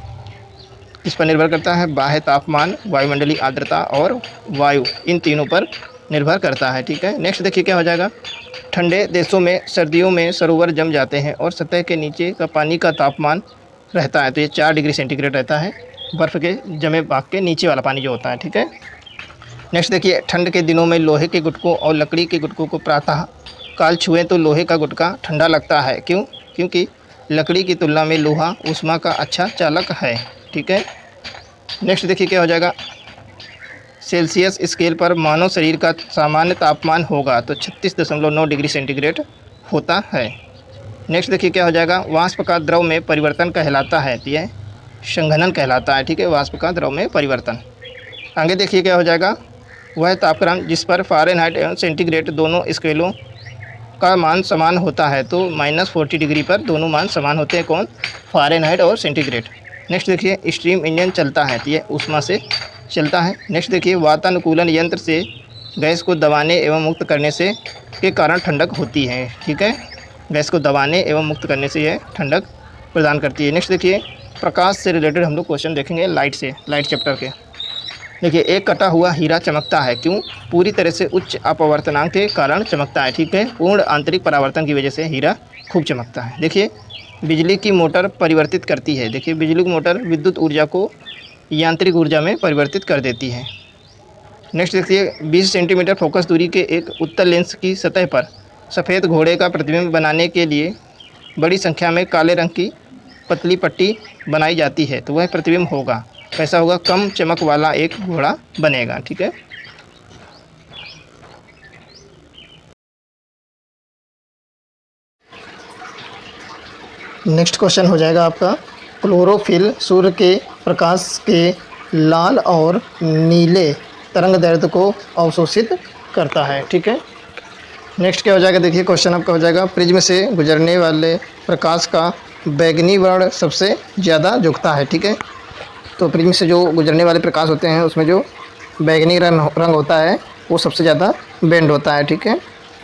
किस पर निर्भर करता है? बाह्य तापमान, वायुमंडलीय आर्द्रता और वायु, इन तीनों पर निर्भर करता है। ठीक है, नेक्स्ट देखिए क्या हो जाएगा, ठंडे देशों में सर्दियों में सरोवर जम जाते हैं और सतह के नीचे का पानी का तापमान रहता है तो ये 4 डिग्री सेंटीग्रेड रहता है, बर्फ़ के जमे भाग के नीचे वाला पानी जो होता है। ठीक है, नेक्स्ट देखिए, ठंड के दिनों में लोहे के गुटकों और लकड़ी के गुटकों को प्रातः काल छुएं तो लोहे का गुटका ठंडा लगता है। क्यों? क्योंकि लकड़ी की तुलना में लोहा ऊष्मा का अच्छा चालक है। ठीक है, नेक्स्ट देखिए क्या हो जाएगा, सेल्सियस स्केल पर मानव शरीर का सामान्य तापमान होगा तो 36.9 डिग्री सेंटीग्रेड होता है। नेक्स्ट देखिए क्या हो जाएगा, वाष्प का द्रव में परिवर्तन कहलाता है तो यह संघनन कहलाता है। ठीक है, वाष्प का द्रव में परिवर्तन। आगे देखिए क्या हो जाएगा, वह तापक्रम जिस पर फ़ारेनहाइट एवं सेंटीग्रेड दोनों स्केलों का मान समान होता है तो -40 डिग्री पर दोनों मान समान होते हैं। कौन? फ़ारेनहाइट और सेंटीग्रेड। नेक्स्ट देखिए, स्टीम इंजन चलता है तो यह ऊष्मा से चलता है। नेक्स्ट देखिए, वातानुकूलन यंत्र से गैस को दबाने एवं मुक्त करने से के कारण ठंडक होती है। ठीक है, गैस को दबाने एवं मुक्त करने से यह ठंडक प्रदान करती है। नेक्स्ट देखिए, प्रकाश से रिलेटेड हम लोग क्वेश्चन देखेंगे, लाइट से, लाइट चैप्टर के। देखिए, एक कटा हुआ हीरा चमकता है। क्यों? पूरी तरह से उच्च अपवर्तनांक के कारण चमकता है। ठीक है, पूर्ण आंतरिक परावर्तन की वजह से हीरा खूब चमकता है। देखिए, बिजली की मोटर परिवर्तित करती है। देखिए, बिजली की मोटर विद्युत ऊर्जा को यांत्रिक ऊर्जा में परिवर्तित कर देती है। नेक्स्ट देखिए, 20 सेंटीमीटर फोकस दूरी के एक उत्तल लेंस की सतह पर सफ़ेद घोड़े का प्रतिबिंब बनाने के लिए बड़ी संख्या में काले रंग की पतली पट्टी बनाई जाती है तो वह प्रतिबिंब होगा, कैसा होगा? कम चमक वाला एक घोड़ा बनेगा। ठीक है, नेक्स्ट क्वेश्चन हो जाएगा आपका, क्लोरोफिल सूर्य के प्रकाश के लाल और नीले तरंग दैर्ध्य को अवशोषित करता है। ठीक है, नेक्स्ट क्या हो जाएगा, देखिए क्वेश्चन आपका हो जाएगा, प्रिज्म से गुजरने वाले प्रकाश का बैंगनी वर्ण सबसे ज़्यादा झुकता है। ठीक है, तो प्रिज्म से जो गुजरने वाले प्रकाश होते हैं उसमें जो बैंगनी रंग होता है वो सबसे ज़्यादा बेंड होता है। ठीक है,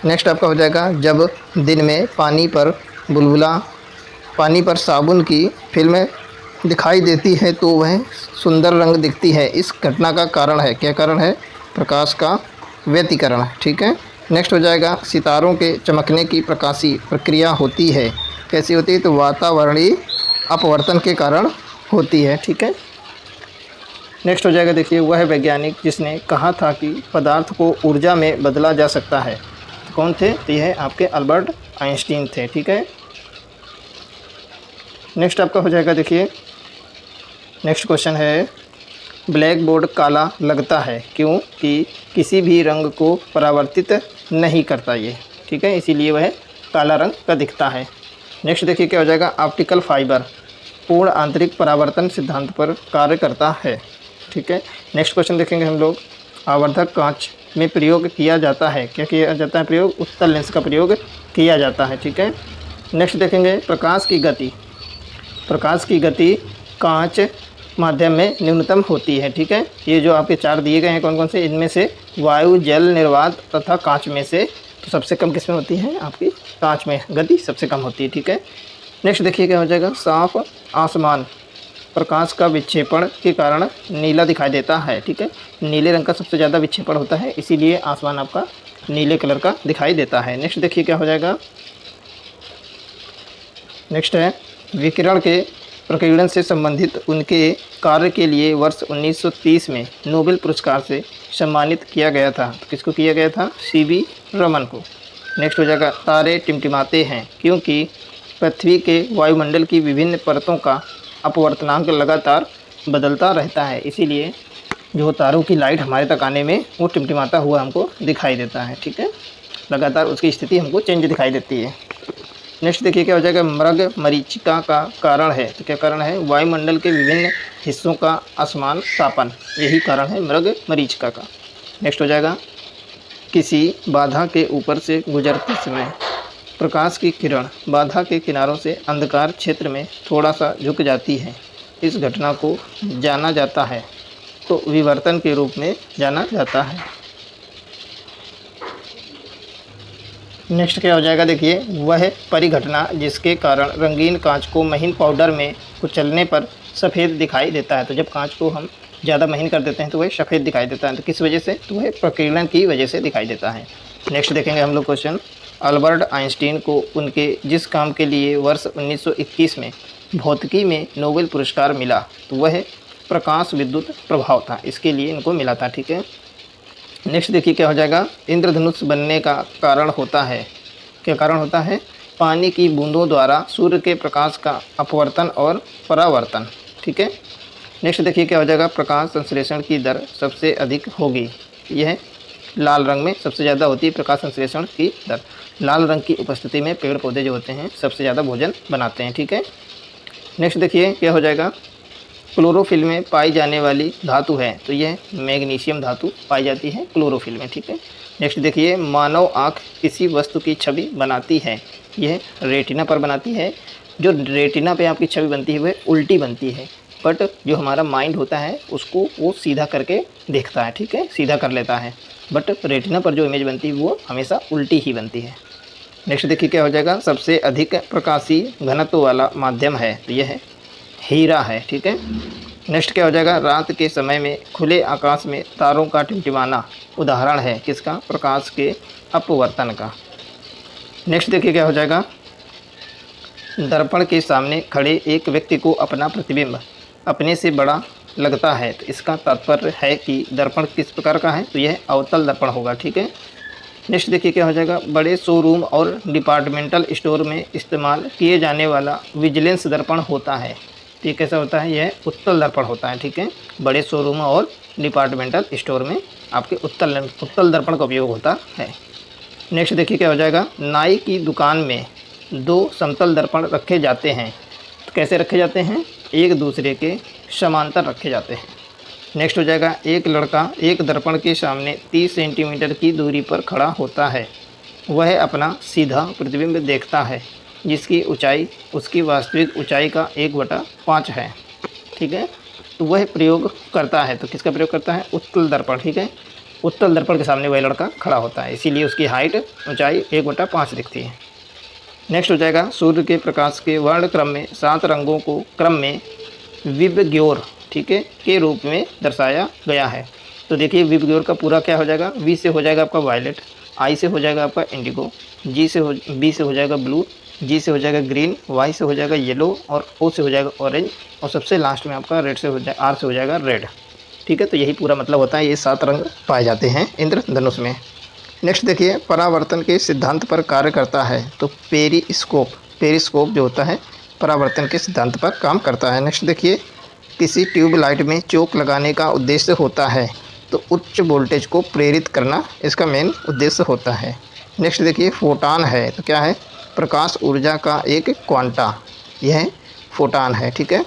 नेक्स्ट आपका हो जाएगा, जब दिन में पानी पर साबुन की फिल्म दिखाई देती है तो वह सुंदर रंग दिखती है। इस घटना का कारण है, क्या कारण है? प्रकाश का व्यतिकरण। ठीक है, नेक्स्ट हो जाएगा, सितारों के चमकने की प्रकाशीय प्रक्रिया होती है, कैसी होती है? तो वातावरणीय अपवर्तन के कारण होती है। ठीक है, नेक्स्ट हो जाएगा, देखिए, वह वैज्ञानिक जिसने कहा था कि पदार्थ को ऊर्जा में बदला जा सकता है, कौन थे? तो यह आपके अल्बर्ट आइंस्टीन थे। ठीक है, नेक्स्ट आपका हो जाएगा, देखिए नेक्स्ट क्वेश्चन है, ब्लैक बोर्ड काला लगता है क्योंकि किसी भी रंग को परावर्तित नहीं करता ये। ठीक है, इसीलिए वह काला रंग का दिखता है। नेक्स्ट देखिए क्या हो जाएगा, ऑप्टिकल फाइबर पूर्ण आंतरिक परावर्तन सिद्धांत पर कार्य करता है। ठीक है, नेक्स्ट क्वेश्चन देखेंगे हम लोग, आवर्धक कांच में प्रयोग किया जाता है, क्या किया जाता है प्रयोग? उत्तल लेंस का प्रयोग किया जाता है। ठीक है, नेक्स्ट देखेंगे, प्रकाश की गति कांच माध्यम में न्यूनतम होती है। ठीक है, ये जो आपके 4 दिए गए हैं कौन कौन से, इनमें से वायु, जल, निर्वात तथा कांच में से तो सबसे कम किस में होती है? आपकी कांच में गति सबसे कम होती है। ठीक है, नेक्स्ट देखिए क्या हो जाएगा, साफ आसमान प्रकाश का विक्षेपण के कारण नीला दिखाई देता है। ठीक है, नीले रंग का सबसे ज़्यादा विक्षेपण होता है, इसीलिए आसमान आपका नीले कलर का दिखाई देता है। नेक्स्ट देखिए क्या हो जाएगा, नेक्स्ट है, विकिरण के प्रकीर्णन से संबंधित उनके कार्य के लिए वर्ष 1930 में नोबेल पुरस्कार से सम्मानित किया गया था। तो किसको किया गया था? सीवी रमन को। नेक्स्ट हो जाएगा, तारे टिमटिमाते हैं क्योंकि पृथ्वी के वायुमंडल की विभिन्न परतों का अपवर्तनांक लगातार बदलता रहता है, इसीलिए जो तारों की लाइट हमारे तक आने में वो टिमटिमाता हुआ हमको दिखाई देता है। ठीक है, लगातार उसकी स्थिति हमको चेंज दिखाई देती है। नेक्स्ट देखिए क्या हो जाएगा, मृग मरीचिका का कारण है। तो क्या कारण है, वायुमंडल के विभिन्न हिस्सों का असमान तापन, यही कारण है मृग मरीचिका का। नेक्स्ट हो जाएगा, किसी बाधा के ऊपर से गुजरते समय प्रकाश की किरण बाधा के किनारों से अंधकार क्षेत्र में थोड़ा सा झुक जाती है, इस घटना को जाना जाता है, तो विवर्तन के रूप में जाना जाता है। नेक्स्ट क्या हो जाएगा, देखिए, वह परिघटना जिसके कारण रंगीन कांच को महीन पाउडर में कुचलने पर सफ़ेद दिखाई देता है। तो जब कांच को हम ज़्यादा महीन कर देते हैं तो वह सफ़ेद दिखाई देता है। तो किस वजह से, तो वह प्रकीर्णन की वजह से दिखाई देता है। नेक्स्ट देखेंगे हम लोग क्वेश्चन, अल्बर्ट आइंस्टीन को उनके जिस काम के लिए वर्ष 1921 में भौतिकी में नोबेल पुरस्कार मिला, तो वह प्रकाश विद्युत प्रभाव था, इसके लिए इनको मिला था। ठीक है। नेक्स्ट देखिए क्या हो जाएगा, इंद्रधनुष बनने का कारण होता है। क्या कारण होता है, पानी की बूंदों द्वारा सूर्य के प्रकाश का अपवर्तन और परावर्तन। ठीक है। नेक्स्ट देखिए क्या हो जाएगा, प्रकाश संश्लेषण की दर सबसे अधिक होगी। यह लाल रंग में सबसे ज़्यादा होती है प्रकाश संश्लेषण की दर। लाल रंग की उपस्थिति में पेड़ पौधे जो होते हैं सबसे ज़्यादा भोजन बनाते हैं। ठीक है। नेक्स्ट देखिए क्या हो जाएगा, क्लोरोफिल में पाई जाने वाली धातु है, तो यह मैग्नीशियम धातु पाई जाती है क्लोरोफिल में। ठीक है। नेक्स्ट देखिए, मानव आँख किसी वस्तु की छवि बनाती है, यह रेटिना पर बनाती है। जो रेटिना पे आपकी छवि बनती है वह उल्टी बनती है, बट जो हमारा माइंड होता है उसको वो सीधा करके देखता है। ठीक है, सीधा कर लेता है, बट रेटिना पर जो इमेज बनती है वो हमेशा उल्टी ही बनती है। नेक्स्ट देखिए क्या हो जाएगा, सबसे अधिक प्रकाशीय घनत्व वाला माध्यम है, तो यह है हीरा है। ठीक है। नेक्स्ट क्या हो जाएगा, रात के समय में खुले आकाश में तारों का टिमटिमाना उदाहरण है किसका, प्रकाश के अपवर्तन का। नेक्स्ट देखिए क्या हो जाएगा, दर्पण के सामने खड़े एक व्यक्ति को अपना प्रतिबिंब अपने से बड़ा लगता है, तो इसका तात्पर्य है कि दर्पण किस प्रकार का है, तो यह अवतल दर्पण होगा। ठीक है। नेक्स्ट देखिए क्या हो जाएगा, बड़े शोरूम और डिपार्टमेंटल स्टोर में इस्तेमाल किए जाने वाला विजिलेंस दर्पण होता है, तो ये कैसा होता है, यह उत्तल दर्पण होता है। ठीक है। बड़े शोरूम और डिपार्टमेंटल स्टोर में आपके उत्तल दर्पण का उपयोग होता है। नेक्स्ट देखिए क्या हो जाएगा, नाई की दुकान में दो समतल दर्पण रखे जाते हैं, तो कैसे रखे जाते हैं, एक दूसरे के समांतर रखे जाते हैं। नेक्स्ट हो जाएगा, एक लड़का एक दर्पण के सामने 30 सेंटीमीटर की दूरी पर खड़ा होता है, वह अपना सीधा प्रतिबिंब देखता है जिसकी ऊंचाई उसकी वास्तविक ऊंचाई का 1/5 है। ठीक है। तो वह प्रयोग करता है, तो किसका प्रयोग करता है, उत्तल दर्पण। ठीक है। उत्तल दर्पण के सामने वह लड़का खड़ा होता है, इसीलिए उसकी हाइट ऊंचाई 1/5 दिखती है। नेक्स्ट हो जाएगा, सूर्य के प्रकाश के वर्ण क्रम में 7 रंगों को क्रम में विबग्योर, ठीक है, के रूप में दर्शाया गया है। तो देखिए विबग्योर का पूरा क्या हो जाएगा, वी से हो जाएगा आपका वायलेट, आई से हो जाएगा आपका इंडिगो, बी से हो जाएगा ब्लू, जी से हो जाएगा ग्रीन, वाई से हो जाएगा येलो और ओ से हो जाएगा ऑरेंज और सबसे लास्ट में आपका रेड से हो जाएगा, आर से हो जाएगा रेड। ठीक है। तो यही पूरा मतलब होता है, ये 7 रंग पाए जाते हैं इंद्रधनुष में। नेक्स्ट देखिए, परावर्तन के सिद्धांत पर कार्य करता है, तो पेरिस्कोप जो होता है परावर्तन के सिद्धांत पर काम करता है। नेक्स्ट देखिए, किसी ट्यूबलाइट में चोक लगाने का उद्देश्य होता है, तो उच्च वोल्टेज को प्रेरित करना इसका मेन उद्देश्य होता है। नेक्स्ट देखिए, फोटान है, तो क्या है, प्रकाश ऊर्जा का एक क्वांटा, यह फोटान है। ठीक है।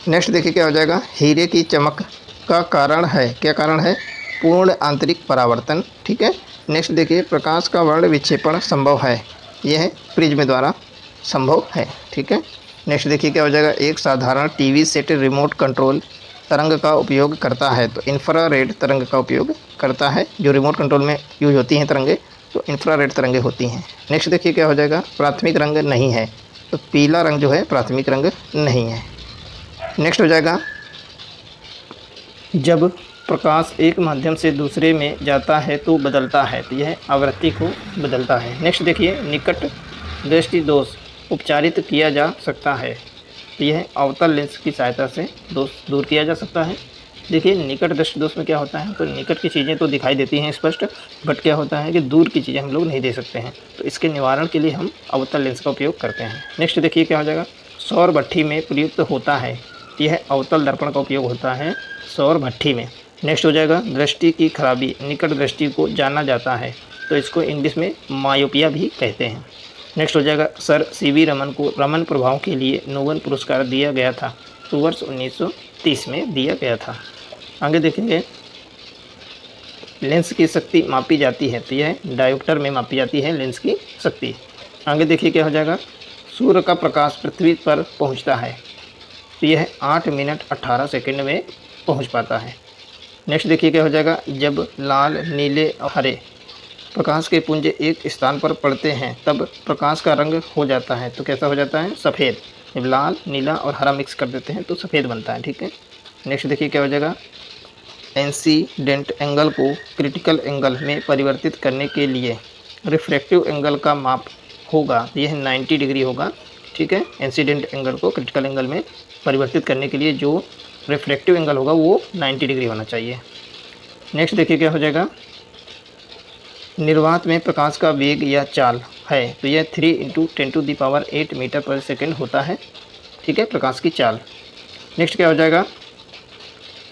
नेक्स्ट देखिए क्या हो जाएगा, हीरे की चमक का कारण है, क्या कारण है, पूर्ण आंतरिक परावर्तन। ठीक है। नेक्स्ट देखिए, प्रकाश का वर्ण विक्षेपण संभव है, यह प्रिज्म द्वारा संभव है। ठीक है। नेक्स्ट देखिए क्या हो जाएगा, एक साधारण टीवी सेट रिमोट कंट्रोल तरंग का उपयोग करता है, तो इंफ्रारेड तरंग का उपयोग करता है। जो रिमोट कंट्रोल में यूज होती हैं तरंगे, तो इंफ्रारेड तरंगे होती हैं। नेक्स्ट देखिए क्या हो जाएगा, प्राथमिक रंग नहीं है, तो पीला रंग जो है प्राथमिक रंग नहीं है। नेक्स्ट हो जाएगा, जब प्रकाश एक माध्यम से दूसरे में जाता है तो बदलता है, तो यह आवृत्ति को बदलता है। नेक्स्ट देखिए, निकट दृष्टि दोष उपचारित किया जा सकता है, तो यह अवतल लेंस की सहायता से दोष दूर किया जा सकता है। देखिए निकट दृष्टि दोष में क्या होता है, तो निकट की चीज़ें तो दिखाई देती हैं स्पष्ट, बट क्या होता है कि दूर की चीज़ें हम लोग नहीं देख सकते हैं, तो इसके निवारण के लिए हम अवतल लेंस का उपयोग करते हैं। नेक्स्ट देखिए क्या हो जाएगा, सौर भट्ठी में प्रयुक्त होता है, यह अवतल दर्पण का उपयोग होता है सौर भट्ठी में। नेक्स्ट हो जाएगा, दृष्टि की खराबी निकट दृष्टि को जाना जाता है, तो इसको इंग्लिश में मायोपिया भी कहते हैं। नेक्स्ट हो जाएगा सर सीवी रमन को रमन प्रभाव के लिए नोबेल पुरस्कार दिया गया था, तो वर्ष 1930 में दिया गया था। आगे देखेंगे लेंस की शक्ति मापी जाती है, तो यह डायोप्टर में मापी जाती है लेंस की शक्ति। आगे देखिए क्या हो जाएगा, सूर्य का प्रकाश पृथ्वी पर पहुंचता है, तो यह 8 मिनट 18 सेकंड में पहुंच पाता है। नेक्स्ट देखिए क्या हो जाएगा, जब लाल नीले और हरे प्रकाश के पुंज एक स्थान पर पड़ते हैं तब प्रकाश का रंग हो जाता है, तो कैसा हो जाता है, सफ़ेद। जब लाल नीला और हरा मिक्स कर देते हैं तो सफ़ेद बनता है, ठीक है। नेक्स्ट देखिए क्या हो जाएगा, इंसिडेंट एंगल को क्रिटिकल एंगल में परिवर्तित करने के लिए रिफ्रैक्टिव एंगल का माप होगा, यह 90 डिग्री होगा, ठीक है। इंसिडेंट एंगल को क्रिटिकल एंगल में परिवर्तित करने के लिए जो रिफ्रैक्टिव एंगल होगा वो 90 डिग्री होना चाहिए। नेक्स्ट देखिए क्या हो जाएगा, निर्वात में प्रकाश का वेग या चाल है, तो यह 3 × 10⁸ मीटर पर सेकेंड होता है, ठीक है, प्रकाश की चाल। नेक्स्ट क्या हो जाएगा,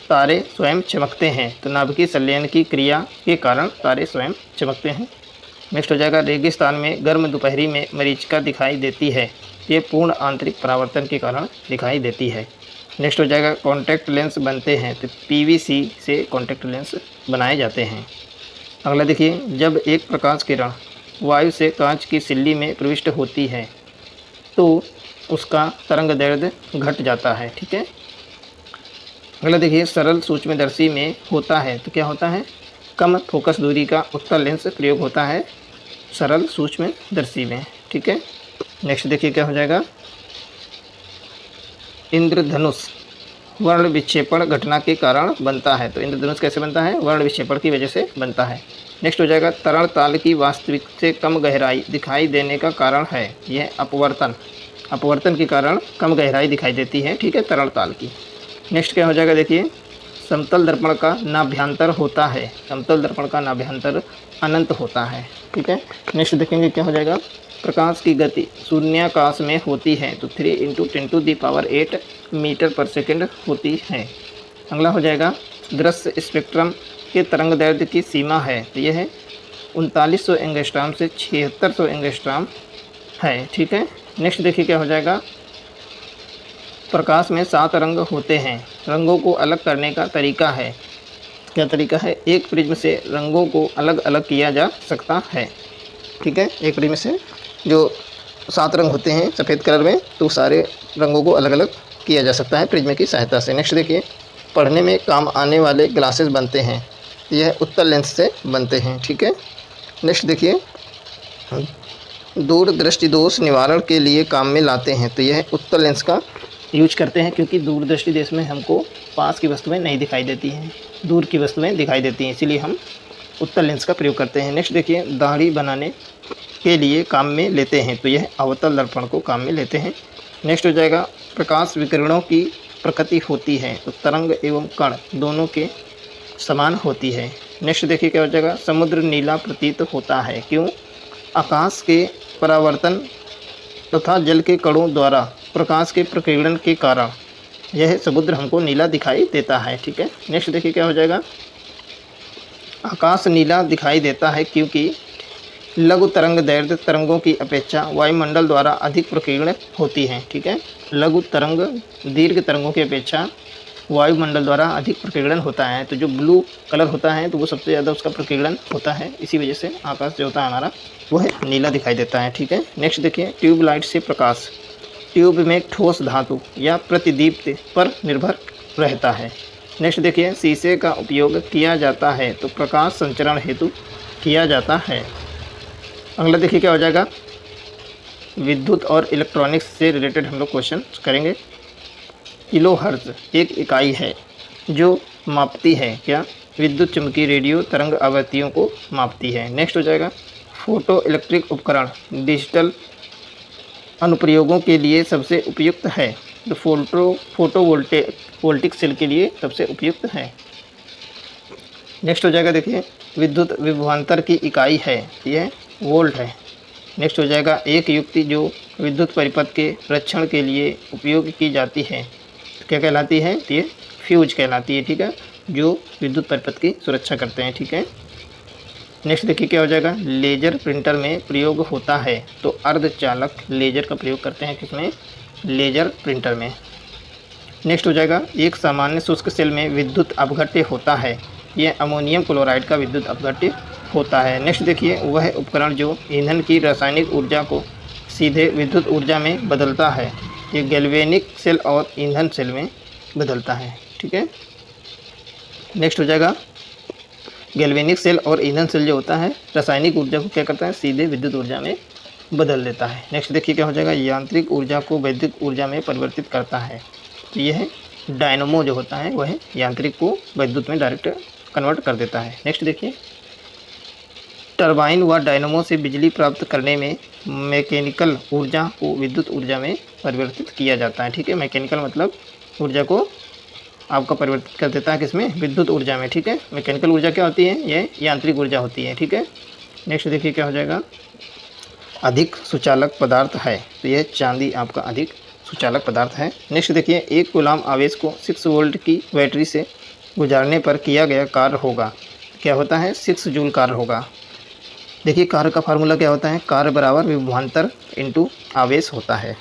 तारे स्वयं चमकते हैं, तो नाभिकीय संलयन की क्रिया के कारण तारे स्वयं चमकते हैं। नेक्स्ट हो जाएगा, रेगिस्तान में गर्म दोपहरी में मरीचिका दिखाई देती है, ये पूर्ण आंतरिक परावर्तन के कारण दिखाई देती है। नेक्स्ट हो जाएगा, कॉन्टैक्ट लेंस बनते हैं, तो पीवीसी से कॉन्टैक्ट लेंस बनाए जाते हैं। अगला देखिए, जब एक प्रकाश किरण वायु से कांच की सिल्ली में प्रविष्ट होती है तो उसका तरंगदैर्घ्य घट जाता है, ठीक है। अगला देखिए, सरल सूक्ष्मदर्शी में होता है, तो क्या होता है, कम फोकस दूरी का उत्तल लेंस प्रयोग होता है सरल सूक्ष्मदर्शी में, ठीक है। नेक्स्ट देखिए क्या हो जाएगा, इंद्रधनुष वर्ण विक्षेपण घटना के कारण बनता है, तो इंद्रधनुष कैसे बनता है, वर्ण विक्षेपण की वजह से बनता है। नेक्स्ट हो जाएगा, तरल ताल की वास्तविक से कम गहराई दिखाई देने का कारण है, यह अपवर्तन के कारण कम गहराई दिखाई देती है, ठीक है, तरल ताल की। नेक्स्ट क्या हो जाएगा, देखिए, समतल दर्पण का नाभ्यंतर होता है, समतल दर्पण का नाभ्यंतर अनंत होता है, ठीक है। नेक्स्ट देखेंगे क्या हो जाएगा, प्रकाश की गति शून्याकाश में होती है, तो 3 × 10⁸ मीटर पर सेकेंड होती है। अगला हो जाएगा, दृश्य स्पेक्ट्रम के तरंगदैर्घ्य की सीमा है, तो यह है 3900 एंगस्ट्रॉम से 7600 एंगस्ट्रॉम है, ठीक है। नेक्स्ट देखिए क्या हो जाएगा, प्रकाश में 7 रंग होते हैं, रंगों को अलग करने का तरीका है, क्या तरीका है, एक प्रिज्म से रंगों को अलग अलग किया जा सकता है, ठीक है। एक प्रिज्म से जो 7 रंग होते हैं सफ़ेद कलर में, तो सारे रंगों को अलग अलग किया जा सकता है प्रिज्म की सहायता से। नेक्स्ट देखिए, पढ़ने में काम आने वाले ग्लासेस बनते हैं, यह उत्तल लेंस से बनते हैं, ठीक है। नेक्स्ट देखिए, दूरदृष्टि दोष निवारण के लिए काम में लाते हैं, तो यह उत्तल लेंस का यूज करते हैं, क्योंकि दूरदृष्टि देश में हमको पास की वस्तुएं नहीं दिखाई देती हैं, दूर की वस्तुएं दिखाई देती हैं, इसीलिए हम उत्तल लेंस का प्रयोग करते हैं। नेक्स्ट देखिए, दाढ़ी बनाने के लिए काम में लेते हैं, तो यह अवतल दर्पण को काम में लेते हैं। नेक्स्ट हो जाएगा, प्रकाश विकिरणों की प्रकृति होती है, तो तरंग एवं कण दोनों के समान होती है। नेक्स्ट देखिए क्या हो जाएगा, समुद्र नीला प्रतीत होता है, क्यों, आकाश के परावर्तन तथा जल के कणों द्वारा प्रकाश के प्रकीर्णन के कारण यह समुद्र हमको नीला दिखाई देता है, ठीक है। नेक्स्ट देखिए क्या हो जाएगा, आकाश नीला दिखाई देता है क्योंकि लघु तरंगदैर्घ्य तरंगों की अपेक्षा वायुमंडल द्वारा अधिक प्रकीर्ण होती हैं, ठीक है। लघु तरंग दीर्घ तरंगों की अपेक्षा वायुमंडल द्वारा अधिक प्रकीर्णन होता है, तो जो ब्लू कलर होता है तो वो सबसे ज़्यादा उसका प्रकीर्णन होता है, इसी वजह से आकाश जो होता है हमारा वो है नीला दिखाई देता है, ठीक है। नेक्स्ट देखिए, ट्यूबलाइट से प्रकाश ट्यूब में ठोस धातु या प्रतिदीप्ति पर निर्भर रहता है। नेक्स्ट देखिए, शीशे का उपयोग किया जाता है, तो प्रकाश संचरण हेतु किया जाता है। अगला देखिए क्या हो जाएगा, विद्युत और इलेक्ट्रॉनिक्स से रिलेटेड हम लोग क्वेश्चन करेंगे। किलोहर्ट्ज़ एक इकाई है जो मापती है, क्या, विद्युत चुम्बकीय रेडियो तरंग आवृत्तियों को मापती है। नेक्स्ट हो जाएगा, फोटो इलेक्ट्रिक उपकरण डिजिटल अनुप्रयोगों के लिए सबसे उपयुक्त है, तो फोटोवोल्टिक सेल के लिए सबसे उपयुक्त है। नेक्स्ट हो जाएगा, देखिए, विद्युत विभवांतर की इकाई है, यह वोल्ट है। नेक्स्ट हो जाएगा, एक युक्ति जो विद्युत परिपथ के रक्षण के लिए उपयोग की जाती है, क्या कहलाती है, ये फ्यूज कहलाती है, ठीक है, जो विद्युत परिपथ की सुरक्षा करते हैं, ठीक है। नेक्स्ट देखिए क्या हो जाएगा, लेजर प्रिंटर में प्रयोग होता है, तो अर्धचालक लेजर का प्रयोग करते हैं किसमें, लेजर प्रिंटर में। नेक्स्ट हो जाएगा, एक सामान्य शुष्क सेल में विद्युत अपघट्य होता है, यह अमोनियम क्लोराइड का विद्युत अपघट्य होता है। नेक्स्ट देखिए, वह उपकरण जो ईंधन की रासायनिक ऊर्जा को सीधे विद्युत ऊर्जा में बदलता है, ये गैल्वेनिक सेल और ईंधन सेल में बदलता है। ठीक है, नेक्स्ट हो जाएगा, गैल्वेनिक सेल और ईंधन सेल जो होता है रासायनिक ऊर्जा को क्या करता है, सीधे विद्युत ऊर्जा में बदल देता है। नेक्स्ट देखिए क्या हो जाएगा, यांत्रिक ऊर्जा को वैद्युत ऊर्जा में परिवर्तित करता है, तो यह डायनमो जो होता है वह यांत्रिक को विद्युत में डायरेक्ट कन्वर्ट कर देता है। नेक्स्ट देखिए, टरबाइन व डायनमो से बिजली प्राप्त करने में मैकेनिकल ऊर्जा को विद्युत ऊर्जा में परिवर्तित किया जाता है। ठीक है, मैकेनिकल मतलब ऊर्जा को आपका परिवर्तित कर देता है किसमें, विद्युत ऊर्जा में। ठीक है, मैकेनिकल ऊर्जा क्या होती है, ये यांत्रिक ऊर्जा होती है। ठीक है, नेक्स्ट देखिए क्या हो जाएगा, अधिक सुचालक पदार्थ है, तो यह चांदी आपका अधिक सुचालक पदार्थ है। नेक्स्ट देखिए, एक कूलाम आवेश को 6 वोल्ट की बैटरी से गुजारने पर किया गया कार्य होगा, क्या होता है, 6 जूल कार्य होगा। देखिए कार्य का फार्मूला क्या होता है, कार्य बराबर विभवांतर इंटू आवेश होता है।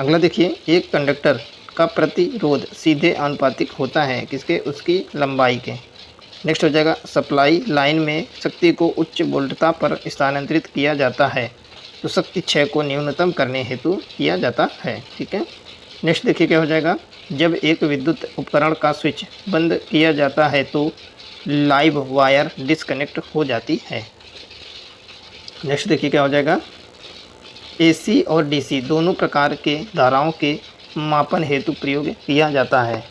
अगला देखिए, एक कंडक्टर का प्रतिरोध सीधे आनुपातिक होता है किसके, उसकी लंबाई के। नेक्स्ट हो जाएगा, सप्लाई लाइन में शक्ति को उच्च वोल्टता पर स्थानांतरित किया जाता है, तो शक्ति क्षय को न्यूनतम करने हेतु किया जाता है। ठीक है, नेक्स्ट देखिए क्या हो जाएगा, जब एक विद्युत उपकरण का स्विच बंद किया जाता है तो लाइव वायर डिस्कनेक्ट हो जाती है। नेक्स्ट देखिए क्या हो जाएगा, एसी और डीसी दोनों प्रकार के धाराओं के मापन हेतु प्रयोग किया जाता है,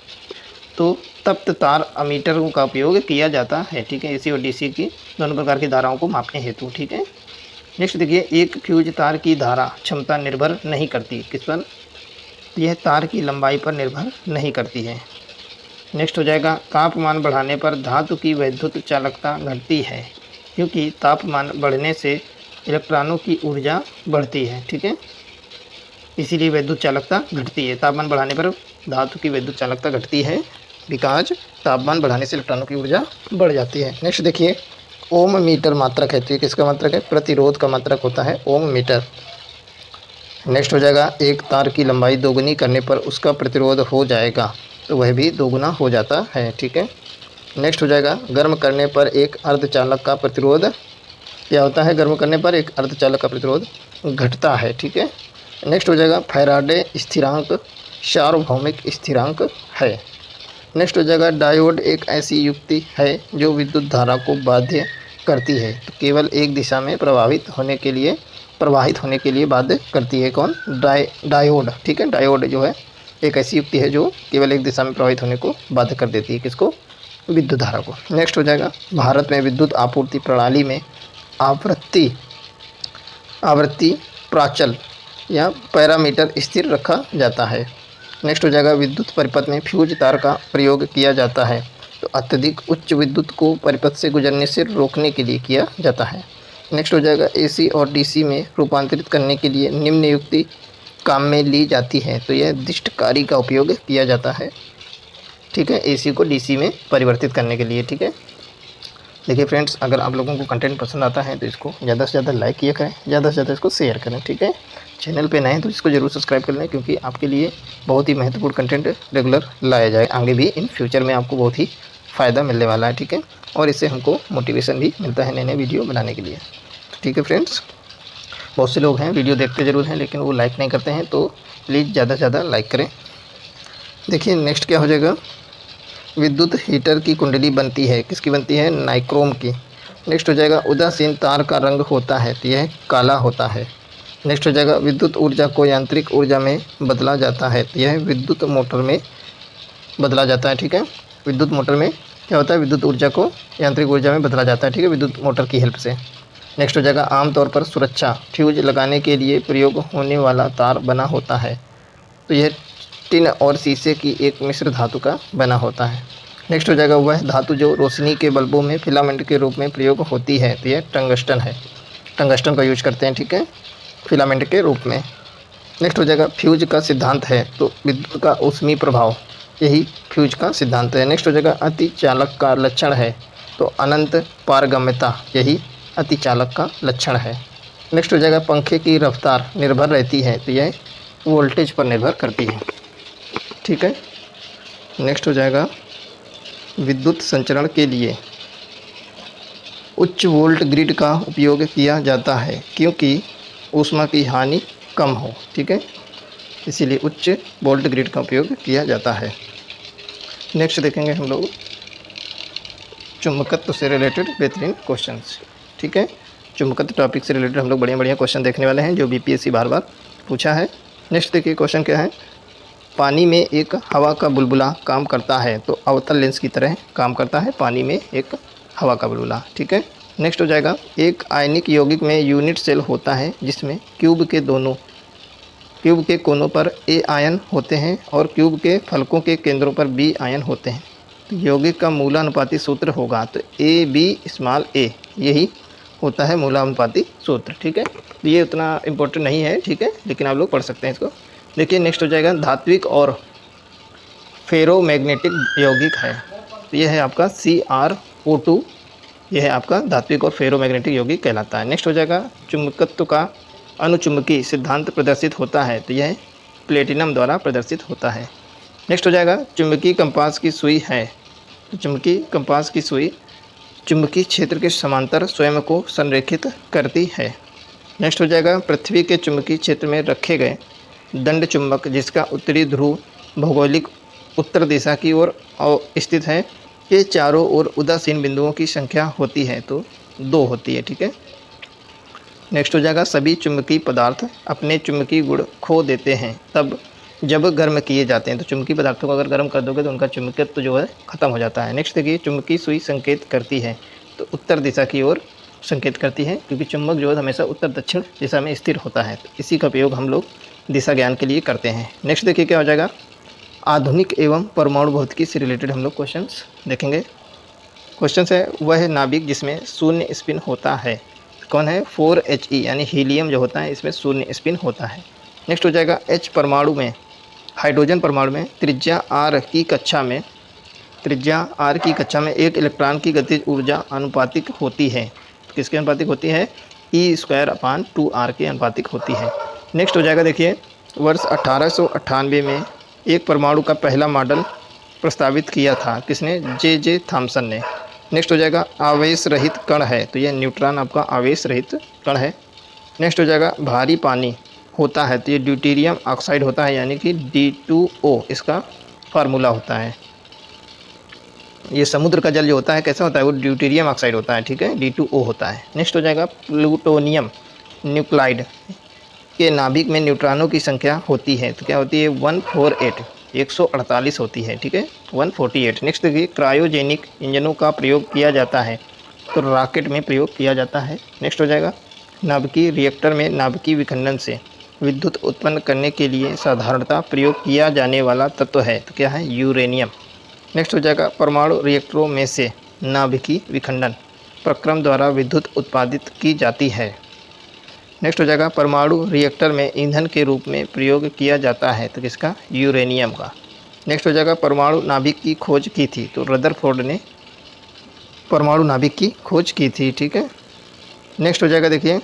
तो तप्त तार अमीटरों का उपयोग किया जाता है। ठीक है, एसी और डीसी की दोनों प्रकार की धाराओं को मापने हेतु। ठीक है, नेक्स्ट देखिए, एक फ्यूज तार की धारा क्षमता निर्भर नहीं करती किस पर, यह तार की लंबाई पर निर्भर नहीं करती है। नेक्स्ट हो जाएगा, तापमान बढ़ाने पर धातु की वैद्युत चालकता घटती है, क्योंकि तापमान बढ़ने से इलेक्ट्रॉनों की ऊर्जा बढ़ती है। ठीक है, इसीलिए विद्युत चालकता घटती है, तापमान बढ़ाने पर धातु की विद्युत चालकता घटती है, बिकॉज तापमान बढ़ाने से इलेक्ट्रॉनों की ऊर्जा बढ़ जाती है। नेक्स्ट देखिए, ओम मीटर मात्रक है, तो ये किसका मात्रक है, प्रतिरोध का मात्रक होता है ओम मीटर। नेक्स्ट हो जाएगा, एक तार की लंबाई दोगुनी करने पर उसका प्रतिरोध हो जाएगा, तो वह भी दोगुना हो जाता है। ठीक है, नेक्स्ट हो जाएगा, गर्म करने पर एक अर्धचालक का प्रतिरोध क्या होता है, गर्म करने पर एक अर्धचालक का प्रतिरोध घटता है। ठीक है, नेक्स्ट हो जाएगा, फैराडे स्थिरांक सार्वभौमिक स्थिरांक है। नेक्स्ट हो जाएगा, डायोड एक ऐसी युक्ति है जो विद्युत धारा को बाध्य करती है, तो केवल एक दिशा में प्रवाहित होने के लिए बाध्य करती है। कौन, डायोड। ठीक है, डायोड जो है एक ऐसी युक्ति है जो केवल एक दिशा में प्रवाहित होने को बाध्य कर देती है, किसको, विद्युत धारा को। नेक्स्ट हो जाएगा, भारत में विद्युत आपूर्ति प्रणाली में आवृत्ति प्राचल या पैरामीटर स्थिर रखा जाता है। नेक्स्ट हो जाएगा, विद्युत परिपथ में फ्यूज तार का प्रयोग किया जाता है, तो अत्यधिक उच्च विद्युत को परिपथ से गुजरने से रोकने के लिए किया जाता है। नेक्स्ट हो जाएगा, एसी और डीसी में रूपांतरित करने के लिए निम्न युक्ति काम में ली जाती है, तो यह दिष्टकारी का उपयोग किया जाता है। ठीक है, एसी को डीसी में परिवर्तित करने के लिए। ठीक है, देखिए फ्रेंड्स, अगर आप लोगों को कंटेंट पसंद आता है तो इसको ज़्यादा से ज़्यादा लाइक किया करें, ज़्यादा से ज़्यादा इसको शेयर करें। ठीक है, चैनल पे नए हैं तो इसको ज़रूर सब्सक्राइब कर लें, क्योंकि आपके लिए बहुत ही महत्वपूर्ण कंटेंट रेगुलर लाया जाए, आगे भी इन फ्यूचर में आपको बहुत ही फ़ायदा मिलने वाला है। ठीक है, और इससे हमको मोटिवेशन भी मिलता है नए नए वीडियो बनाने के लिए। ठीक है फ्रेंड्स, बहुत से लोग हैं वीडियो देखते ज़रूर हैं लेकिन वो लाइक नहीं करते हैं, तो प्लीज़ ज़्यादा से ज़्यादा लाइक करें। देखिए नेक्स्ट क्या हो जाएगा, विद्युत हीटर की कुंडली बनती है, किसकी बनती है, नाइक्रोम की। नेक्स्ट हो जाएगा, उदासीन तार का रंग होता है, तो यह काला होता है। नेक्स्ट हो जाएगा, विद्युत ऊर्जा को यांत्रिक ऊर्जा में बदला जाता है, तो यह विद्युत मोटर में बदला जाता है। ठीक है, विद्युत मोटर में क्या होता है, विद्युत ऊर्जा को यांत्रिक ऊर्जा में बदला जाता है। ठीक है, विद्युत मोटर की हेल्प से। नेक्स्ट हो जाएगा, आमतौर पर सुरक्षा फ्यूज लगाने के लिए प्रयोग होने वाला तार बना होता है, तो यह टिन और शीशे की एक मिश्र धातु का बना होता है। नेक्स्ट हो जाएगा, वह धातु जो रोशनी के बल्बों में फिलामेंट के रूप में प्रयोग होती है, तो यह टंगस्टन है, टंगस्टन का यूज करते हैं। ठीक है, फिलामेंट के रूप में। नेक्स्ट हो जाएगा, फ्यूज का सिद्धांत है, तो विद्युत का ऊष्मीय प्रभाव, यही फ्यूज का सिद्धांत है। नेक्स्ट हो जाएगा, अति चालक का लक्षण है, तो अनंत पारगम्यता, यही अतिचालक का लक्षण है। नेक्स्ट हो जाएगा पंखे की रफ्तार निर्भर रहती है, तो यह वोल्टेज पर निर्भर करती है। ठीक है। नेक्स्ट हो जाएगा विद्युत संचरण के लिए उच्च वोल्ट ग्रिड का उपयोग किया जाता है क्योंकि ऊष्मा की हानि कम हो। ठीक है, इसीलिए उच्च वोल्ट ग्रिड का उपयोग किया जाता है। नेक्स्ट देखेंगे हम लोग चुंबकत्व से रिलेटेड बेहतरीन क्वेश्चंस। ठीक है, चुंबकत्व टॉपिक से रिलेटेड हम लोग बढ़िया बढ़िया क्वेश्चन देखने वाले हैं जो बीपीएससी बार बार पूछा है। नेक्स्ट देखिए क्वेश्चन क्या है। पानी में एक हवा का बुलबुला काम करता है तो अवतल लेंस की तरह काम करता है पानी में एक हवा का बुलबुला। ठीक है। नेक्स्ट हो जाएगा एक आयनिक यौगिक में यूनिट सेल होता है जिसमें क्यूब के कोनों पर ए आयन होते हैं और क्यूब के फलकों के केंद्रों पर बी आयन होते हैं। तो यौगिक का मूलानुपाती सूत्र होगा तो ए बी स्मॉल ए, यही होता है मूलानुपाती सूत्र। ठीक है, तो ये उतना इम्पोर्टेंट नहीं है। ठीक है, लेकिन आप लोग पढ़ सकते हैं इसको। देखिए नेक्स्ट हो जाएगा धात्विक और फेरोमैग्नेटिक यौगिक है, तो यह है आपका CrO2, यह है आपका धात्विक और फेरोमैग्नेटिक यौगिक कहलाता है। नेक्स्ट हो जाएगा चुंबकत्व का अनुचुंबकीय सिद्धांत प्रदर्शित होता है, तो यह प्लेटिनम द्वारा प्रदर्शित होता है। नेक्स्ट हो जाएगा चुंबकीय कंपास की सुई है, तो चुंबकीय कंपास की सुई चुंबकीय क्षेत्र के समांतर स्वयं को संरेखित करती है। नेक्स्ट हो जाएगा पृथ्वी के चुंबकीय क्षेत्र में रखे गए दंड चुंबक जिसका उत्तरी ध्रुव भौगोलिक उत्तर दिशा की ओर स्थित है के चारों ओर उदासीन बिंदुओं की संख्या होती है, तो 2 होती है। ठीक है। नेक्स्ट हो जाएगा सभी चुंबकीय पदार्थ अपने चुंबकीय गुण खो देते हैं तब जब गर्म किए जाते हैं, तो चुंबकीय पदार्थों को अगर गर्म कर दोगे तो उनका चुंबकत्व जो है ख़त्म हो जाता है। नेक्स्ट देखिए चुंबकीय सुई संकेत करती है, तो उत्तर दिशा की ओर संकेत करती है क्योंकि चुंबक जो है हमेशा उत्तर दक्षिण दिशा में स्थिर होता है, तो इसी का उपयोग हम लोग दिशा ज्ञान के लिए करते हैं। नेक्स्ट देखिए क्या हो जाएगा आधुनिक एवं परमाणु भौतिकी से रिलेटेड हम लोग क्वेश्चंस देखेंगे। क्वेश्चंस है वह नाभिक जिसमें शून्य स्पिन होता है, कौन है 4He यानी हीलियम जो होता है इसमें शून्य स्पिन होता है। नेक्स्ट हो जाएगा H परमाणु में हाइड्रोजन परमाणु में त्रिज्या R की कक्षा में एक इलेक्ट्रॉन की गतिज ऊर्जा अनुपातिक होती है, तो किसके अनुपातिक होती है E²/2R के अनुपातिक होती है। नेक्स्ट हो जाएगा देखिए वर्ष 1898 में एक परमाणु का पहला मॉडल प्रस्तावित किया था, किसने J.J. थॉमसन ने। नेक्स्ट हो जाएगा आवेश रहित कण है, तो यह न्यूट्रॉन आपका आवेश रहित कण है। नेक्स्ट हो जाएगा भारी पानी होता है, तो ये ड्यूटेरियम ऑक्साइड होता है यानी कि D2O इसका फार्मूला होता है। ये समुद्र का जल जो होता है कैसा होता है, वो ड्यूटेरियम ऑक्साइड होता है। ठीक है, D2O होता है। नेक्स्ट हो जाएगा प्लूटोनियम न्यूक्लाइड के नाभिक में न्यूट्रॉनों की संख्या होती है, तो क्या होती है 148 होती है। ठीक है, 148। नेक्स्ट देखिए क्रायोजेनिक इंजनों का प्रयोग किया जाता है, तो रॉकेट में प्रयोग किया जाता है। नेक्स्ट हो जाएगा नाभिकीय रिएक्टर में नाभिकीय विखंडन से विद्युत उत्पन्न करने के लिए साधारणतः प्रयोग किया जाने वाला तत्व है, तो क्या है यूरेनियम। नेक्स्ट हो जाएगा परमाणु रिएक्टरों में से नाभिकीय विखंडन प्रक्रम द्वारा विद्युत उत्पादित की जाती है। नेक्स्ट हो जाएगा परमाणु रिएक्टर में ईंधन के रूप में प्रयोग किया जाता है, तो किसका यूरेनियम का। नेक्स्ट हो जाएगा परमाणु नाभिक की खोज की थी, तो रदरफोर्ड ने परमाणु नाभिक की खोज की थी। ठीक है। नेक्स्ट हो जाएगा देखिए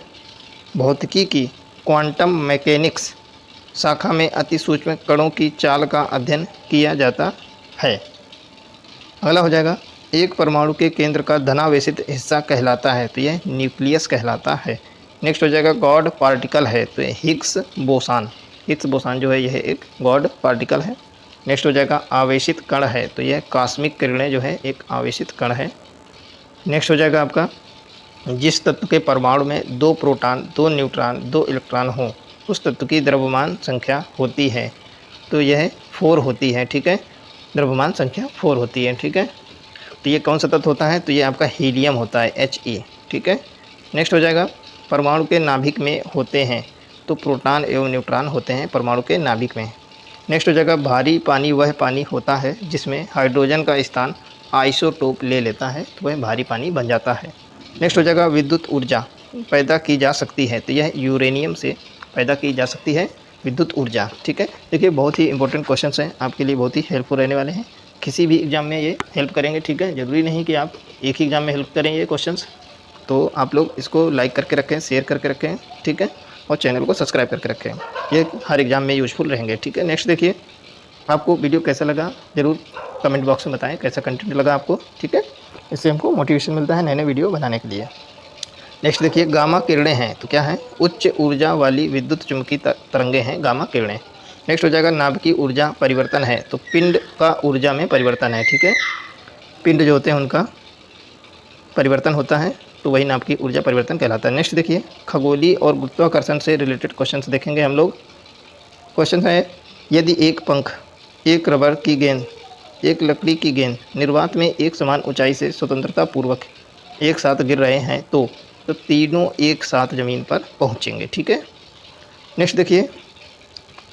भौतिकी की क्वांटम मैकेनिक्स शाखा में अति सूक्ष्म कणों की चाल का अध्ययन किया जाता है। अगला हो जाएगा एक परमाणु के केंद्र का धनावेशित हिस्सा कहलाता है, तो यह न्यूक्लियस कहलाता है। नेक्स्ट हो जाएगा गॉड पार्टिकल है, तो हिग्स बोसान जो है यह एक गॉड पार्टिकल है। नेक्स्ट हो जाएगा आवेशित कण है, तो यह कॉस्मिक किरणें जो है एक आवेशित कण है। नेक्स्ट हो जाएगा आपका जिस तत्व के परमाणु में 2 प्रोटॉन 2 न्यूट्रॉन 2 इलेक्ट्रॉन हो उस तत्व की द्रव्यमान संख्या होती है, तो यह 4 होती है। ठीक है, द्रव्यमान संख्या 4 होती है। ठीक है, तो ये कौन सा तत्व होता है, तो ये आपका हीलियम होता है He। ठीक है। नेक्स्ट हो जाएगा परमाणु के नाभिक में होते हैं, तो प्रोटॉन एवं न्यूट्रॉन होते हैं परमाणु के नाभिक में। नेक्स्ट हो जाएगा भारी पानी वह पानी होता है जिसमें हाइड्रोजन का स्थान आइसोटोप ले लेता है, तो वह भारी पानी बन जाता है। नेक्स्ट हो जाएगा विद्युत ऊर्जा पैदा की जा सकती है, तो यह यूरेनियम से पैदा की जा सकती है विद्युत ऊर्जा। ठीक है, देखिए बहुत ही इंपॉर्टेंट क्वेश्चंस हैं, आपके लिए बहुत ही हेल्पफुल रहने वाले हैं। किसी भी एग्जाम में ये हेल्प करेंगे। ठीक है, ज़रूरी नहीं कि आप एक ही एग्जाम में हेल्प करें ये क्वेश्चंस, तो आप लोग इसको लाइक करके रखें, शेयर करके रखें, ठीक है, और चैनल को सब्सक्राइब करके रखें। ये हर एग्ज़ाम में यूज़फुल रहेंगे, ठीक है। नेक्स्ट देखिए, आपको वीडियो कैसा लगा ज़रूर कमेंट बॉक्स में बताएं, कैसा कंटेंट लगा आपको, ठीक है। इससे हमको मोटिवेशन मिलता है नए नए वीडियो बनाने के लिए। नेक्स्ट देखिए, गामा किरणें हैं तो क्या है, उच्च ऊर्जा वाली विद्युत चुम्बकीय तरंगे हैं गामा किरणें। नेक्स्ट हो जाएगा, नाभिकीय ऊर्जा परिवर्तन है तो पिंड का ऊर्जा में परिवर्तन है, ठीक है। पिंड जो होते हैं उनका परिवर्तन होता है तो वही नाभिकीय ऊर्जा परिवर्तन कहलाता है। नेक्स्ट देखिए, खगोलीय और गुरुत्वाकर्षण से रिलेटेड क्वेश्चंस देखेंगे हम लोग। क्वेश्चन है, यदि एक पंख, एक रबर की गेंद, एक लकड़ी की गेंद निर्वात में एक समान ऊंचाई से स्वतंत्रता पूर्वक एक साथ गिर रहे हैं तो तीनों एक साथ ज़मीन पर पहुंचेंगे, ठीक है। नेक्स्ट देखिए,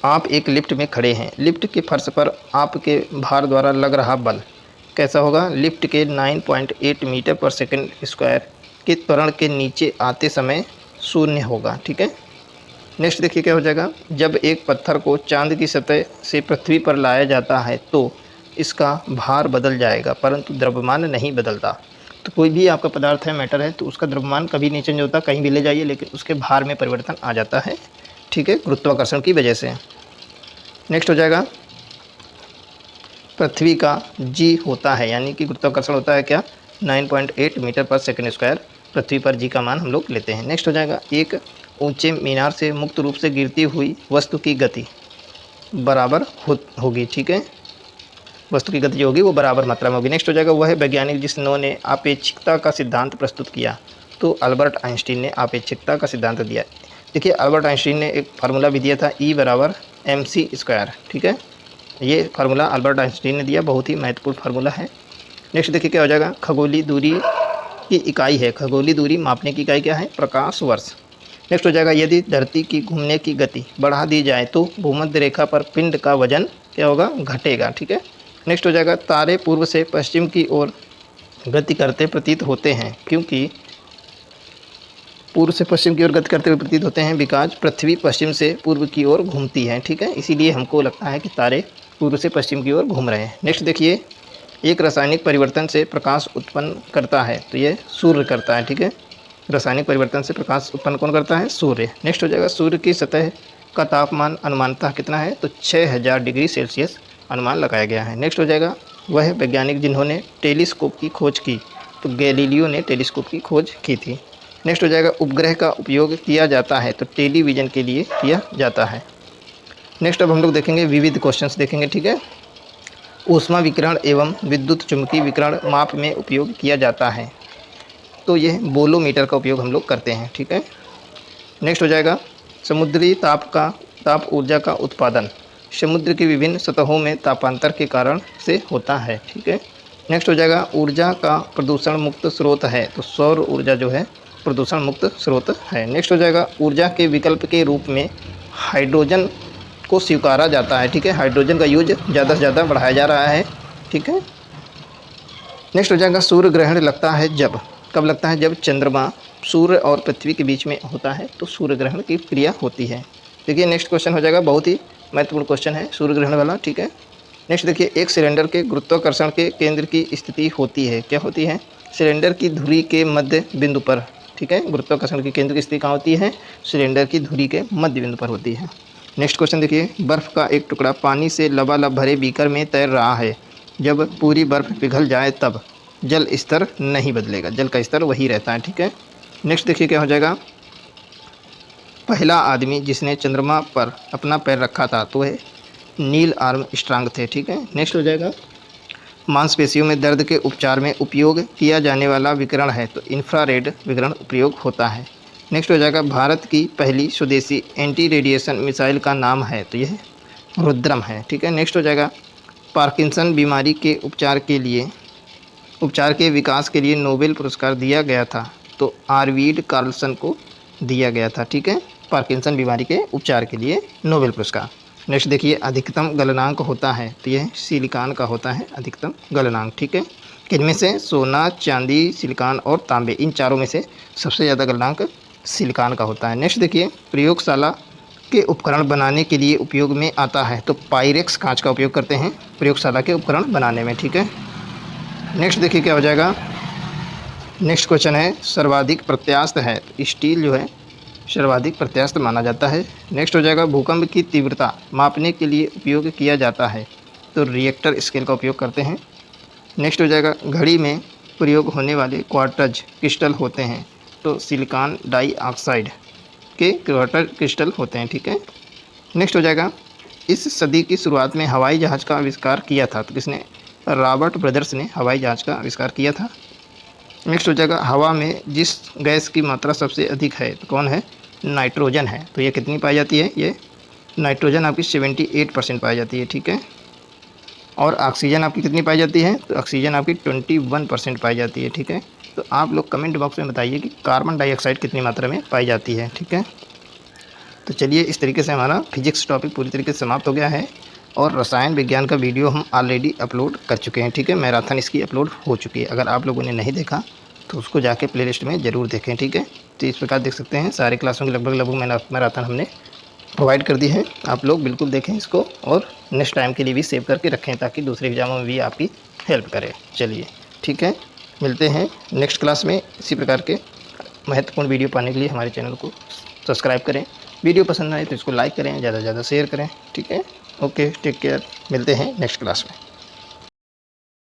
आप एक लिफ्ट में खड़े हैं, लिफ्ट के फर्श पर आपके भार द्वारा लग रहा बल कैसा होगा, लिफ्ट के 9.8 मीटर पर सेकंड स्क्वायर के त्वरण के नीचे आते समय शून्य होगा, ठीक है। नेक्स्ट देखिए क्या हो जाएगा, जब एक पत्थर को चांद की सतह से पृथ्वी पर लाया जाता है तो इसका भार बदल जाएगा परंतु द्रव्यमान नहीं बदलता। तो कोई भी आपका पदार्थ है, मैटर है, तो उसका द्रव्यमान कभी नहीं चेंज होता, कहीं भी ले जाइए लेकिन उसके भार में परिवर्तन आ जाता है, ठीक है, गुरुत्वाकर्षण की वजह से। नेक्स्ट हो जाएगा, पृथ्वी का जी होता है, यानी कि गुरुत्वाकर्षण होता है क्या, 9.8 मीटर पर सेकंड स्क्वायर, पृथ्वी पर जी का मान हम लोग लेते हैं। नेक्स्ट हो जाएगा, एक ऊंचे मीनार से मुक्त रूप से गिरती हुई वस्तु की गति बराबर होगी, ठीक है, वस्तु की गति जो होगी वो बराबर मात्रा में होगी। नेक्स्ट हो जाएगा, वह वैज्ञानिक जिन्होंने आपेक्षिकता का सिद्धांत प्रस्तुत किया तो अल्बर्ट आइंस्टीन ने आपेक्षिकता का सिद्धांत दिया। देखिए, अल्बर्ट आइंस्टीन ने एक फार्मूला भी दिया था, E बराबर mc², ठीक है, ये फार्मूला अल्बर्ट आइंस्टीन ने दिया, बहुत ही महत्वपूर्ण फार्मूला है। नेक्स्ट देखिए क्या हो जाएगा, खगोलीय दूरी की इकाई है, खगोलीय दूरी मापने की इकाई क्या है, प्रकाश वर्ष। नेक्स्ट हो जाएगा, यदि धरती की घूमने की गति बढ़ा दी जाए तो भूमध्य रेखा पर पिंड का वजन क्या होगा, घटेगा, ठीक है। नेक्स्ट हो जाएगा, तारे पूर्व से पश्चिम की ओर गति करते प्रतीत होते हैं, क्योंकि पूर्व से पश्चिम की ओर गति करते हुए प्रतीत होते हैं बिकॉज पृथ्वी पश्चिम से पूर्व की ओर घूमती है, ठीक है, इसीलिए हमको लगता है कि तारे पूर्व से पश्चिम की ओर घूम रहे हैं। नेक्स्ट देखिए, एक रासायनिक परिवर्तन से प्रकाश उत्पन्न करता है तो ये सूर्य करता है, ठीक है, रासायनिक परिवर्तन से प्रकाश उत्पन्न कौन करता है, सूर्य। नेक्स्ट हो जाएगा, सूर्य की सतह का तापमान अनुमानतः कितना है तो 6000 डिग्री सेल्सियस अनुमान लगाया गया है। नेक्स्ट हो जाएगा, वह वैज्ञानिक जिन्होंने टेलीस्कोप की खोज की तो गैलीलियो ने टेलीस्कोप की खोज की थी। नेक्स्ट हो जाएगा, उपग्रह का उपयोग किया जाता है तो टेलीविज़न के लिए किया जाता है। नेक्स्ट अब हम लोग देखेंगे विविध क्वेश्चंस देखेंगे, ठीक है। ऊष्मा विकिरण एवं विद्युत चुम्बकीय विकिरण माप में उपयोग किया जाता है तो यह बोलोमीटर का उपयोग हम लोग करते हैं, ठीक है। नेक्स्ट हो जाएगा, समुद्री ताप ऊर्जा का उत्पादन समुद्र की विभिन्न सतहों में तापांतर के कारण से होता है, ठीक है। नेक्स्ट हो जाएगा, ऊर्जा का प्रदूषण मुक्त स्रोत है तो सौर ऊर्जा जो है प्रदूषण मुक्त स्रोत है। नेक्स्ट हो जाएगा, ऊर्जा के विकल्प के रूप में हाइड्रोजन को स्वीकारा जाता है, ठीक है, हाइड्रोजन का यूज ज़्यादा से ज़्यादा बढ़ाया जा रहा है, ठीक है। नेक्स्ट हो जाएगा, सूर्य ग्रहण लगता है जब, कब लगता है, जब चंद्रमा सूर्य और पृथ्वी के बीच में होता है तो सूर्य ग्रहण की क्रिया होती है। देखिए नेक्स्ट क्वेश्चन हो जाएगा, बहुत ही महत्वपूर्ण क्वेश्चन है सूर्य ग्रहण वाला, ठीक है। नेक्स्ट देखिए, एक सिलेंडर के गुरुत्वाकर्षण के केंद्र की स्थिति होती है, क्या होती है, सिलेंडर की धुरी के मध्य बिंदु पर, ठीक है, गुरुत्वाकर्षण के केंद्र की स्थिति कहाँ होती है, सिलेंडर की धुरी के मध्य बिंदु पर होती है। नेक्स्ट क्वेश्चन देखिए, बर्फ़ का एक टुकड़ा पानी से लबालब भरे बीकर में तैर रहा है, जब पूरी बर्फ़ पिघल जाए तब जल स्तर नहीं बदलेगा, जल का स्तर वही रहता है, ठीक है। नेक्स्ट देखिए क्या हो जाएगा, पहला आदमी जिसने चंद्रमा पर अपना पैर रखा था तो वह नील आर्मस्ट्रांग थे, ठीक है। नेक्स्ट हो जाएगा, मांसपेशियों में दर्द के उपचार में उपयोग किया जाने वाला विकिरण है तो इंफ्रारेड विकिरण उपयोग होता है। नेक्स्ट हो जाएगा, भारत की पहली स्वदेशी एंटी रेडिएशन मिसाइल का नाम है तो यह रुद्रम है, ठीक है। नेक्स्ट हो जाएगा, पार्किंसन बीमारी के उपचार के विकास के लिए नोबेल पुरस्कार दिया गया था तो आर्वीड कार्लसन को दिया गया था, ठीक है, पार्किंसन बीमारी के उपचार के लिए नोबेल पुरस्कार। नेक्स्ट देखिए, अधिकतम गलनांक होता है तो यह सिलिकॉन का होता है अधिकतम गलनांक, ठीक है। इनमें से सोना, चांदी, सिलिकॉन और तांबे, इन चारों में से सबसे ज़्यादा गलनांक सिलिकॉन का होता है। नेक्स्ट देखिए, प्रयोगशाला के उपकरण बनाने के लिए उपयोग में आता है तो पायरेक्स कांच का उपयोग करते हैं प्रयोगशाला के उपकरण बनाने में, ठीक है। नेक्स्ट देखिए क्या हो जाएगा, नेक्स्ट क्वेश्चन है सर्वाधिक प्रत्यास्थ है, स्टील जो है सर्वाधिक प्रत्यास्थ माना जाता है। नेक्स्ट हो जाएगा भूकंप की तीव्रता मापने के लिए उपयोग किया जाता है, तो रिएक्टर स्केल का उपयोग करते हैं। नेक्स्ट हो जाएगा घड़ी में प्रयोग होने वाले क्वार्टज क्रिस्टल होते हैं, तो सिलिकॉन डाइऑक्साइड के क्वार्टर क्रिस्टल होते हैं, ठीक है। नेक्स्ट हो जाएगा इस सदी की शुरुआत में हवाई जहाज़ का आविष्कार किया था, तो किसने? रॉबर्ट ब्रदर्स ने हवाई जहाज़ का आविष्कार किया था। नेक्स्ट हो जाएगा हवा में जिस गैस की मात्रा सबसे अधिक है, तो कौन है? नाइट्रोजन है। तो ये कितनी पाई जाती है? ये नाइट्रोजन आपकी 78% पाई जाती है, ठीक है। और ऑक्सीजन आपकी कितनी पाई जाती है? तो ऑक्सीजन आपकी 21% पाई जाती है, ठीक है। तो आप लोग कमेंट बॉक्स में बताइए कि कार्बन डाइऑक्साइड कितनी मात्रा में पाई जाती है, ठीक है। तो चलिए इस तरीके से हमारा फिजिक्स टॉपिक पूरी तरीके से समाप्त हो गया है और रसायन विज्ञान का वीडियो हम ऑलरेडी अपलोड कर चुके हैं, ठीक है। मैराथन इसकी अपलोड हो चुकी है, अगर आप लोगों ने नहीं देखा तो उसको जाके प्लेलिस्ट में ज़रूर देखें, ठीक है। तो इस प्रकार देख सकते हैं सारे क्लासों की लगभग मैराथन हमने प्रोवाइड कर दी है। आप लोग बिल्कुल देखें इसको और नेक्स्ट टाइम के लिए भी सेव करके रखें ताकि दूसरे एग्जामों में भी आपकी हेल्प करे। चलिए ठीक है, मिलते हैं नेक्स्ट क्लास में। इसी प्रकार के महत्वपूर्ण वीडियो पाने के लिए हमारे चैनल को सब्सक्राइब करें। वीडियो पसंद आए तो इसको लाइक करें, ज़्यादा से ज़्यादा शेयर करें, ठीक है। ओके, टेक केयर, मिलते हैं नेक्स्ट क्लास में।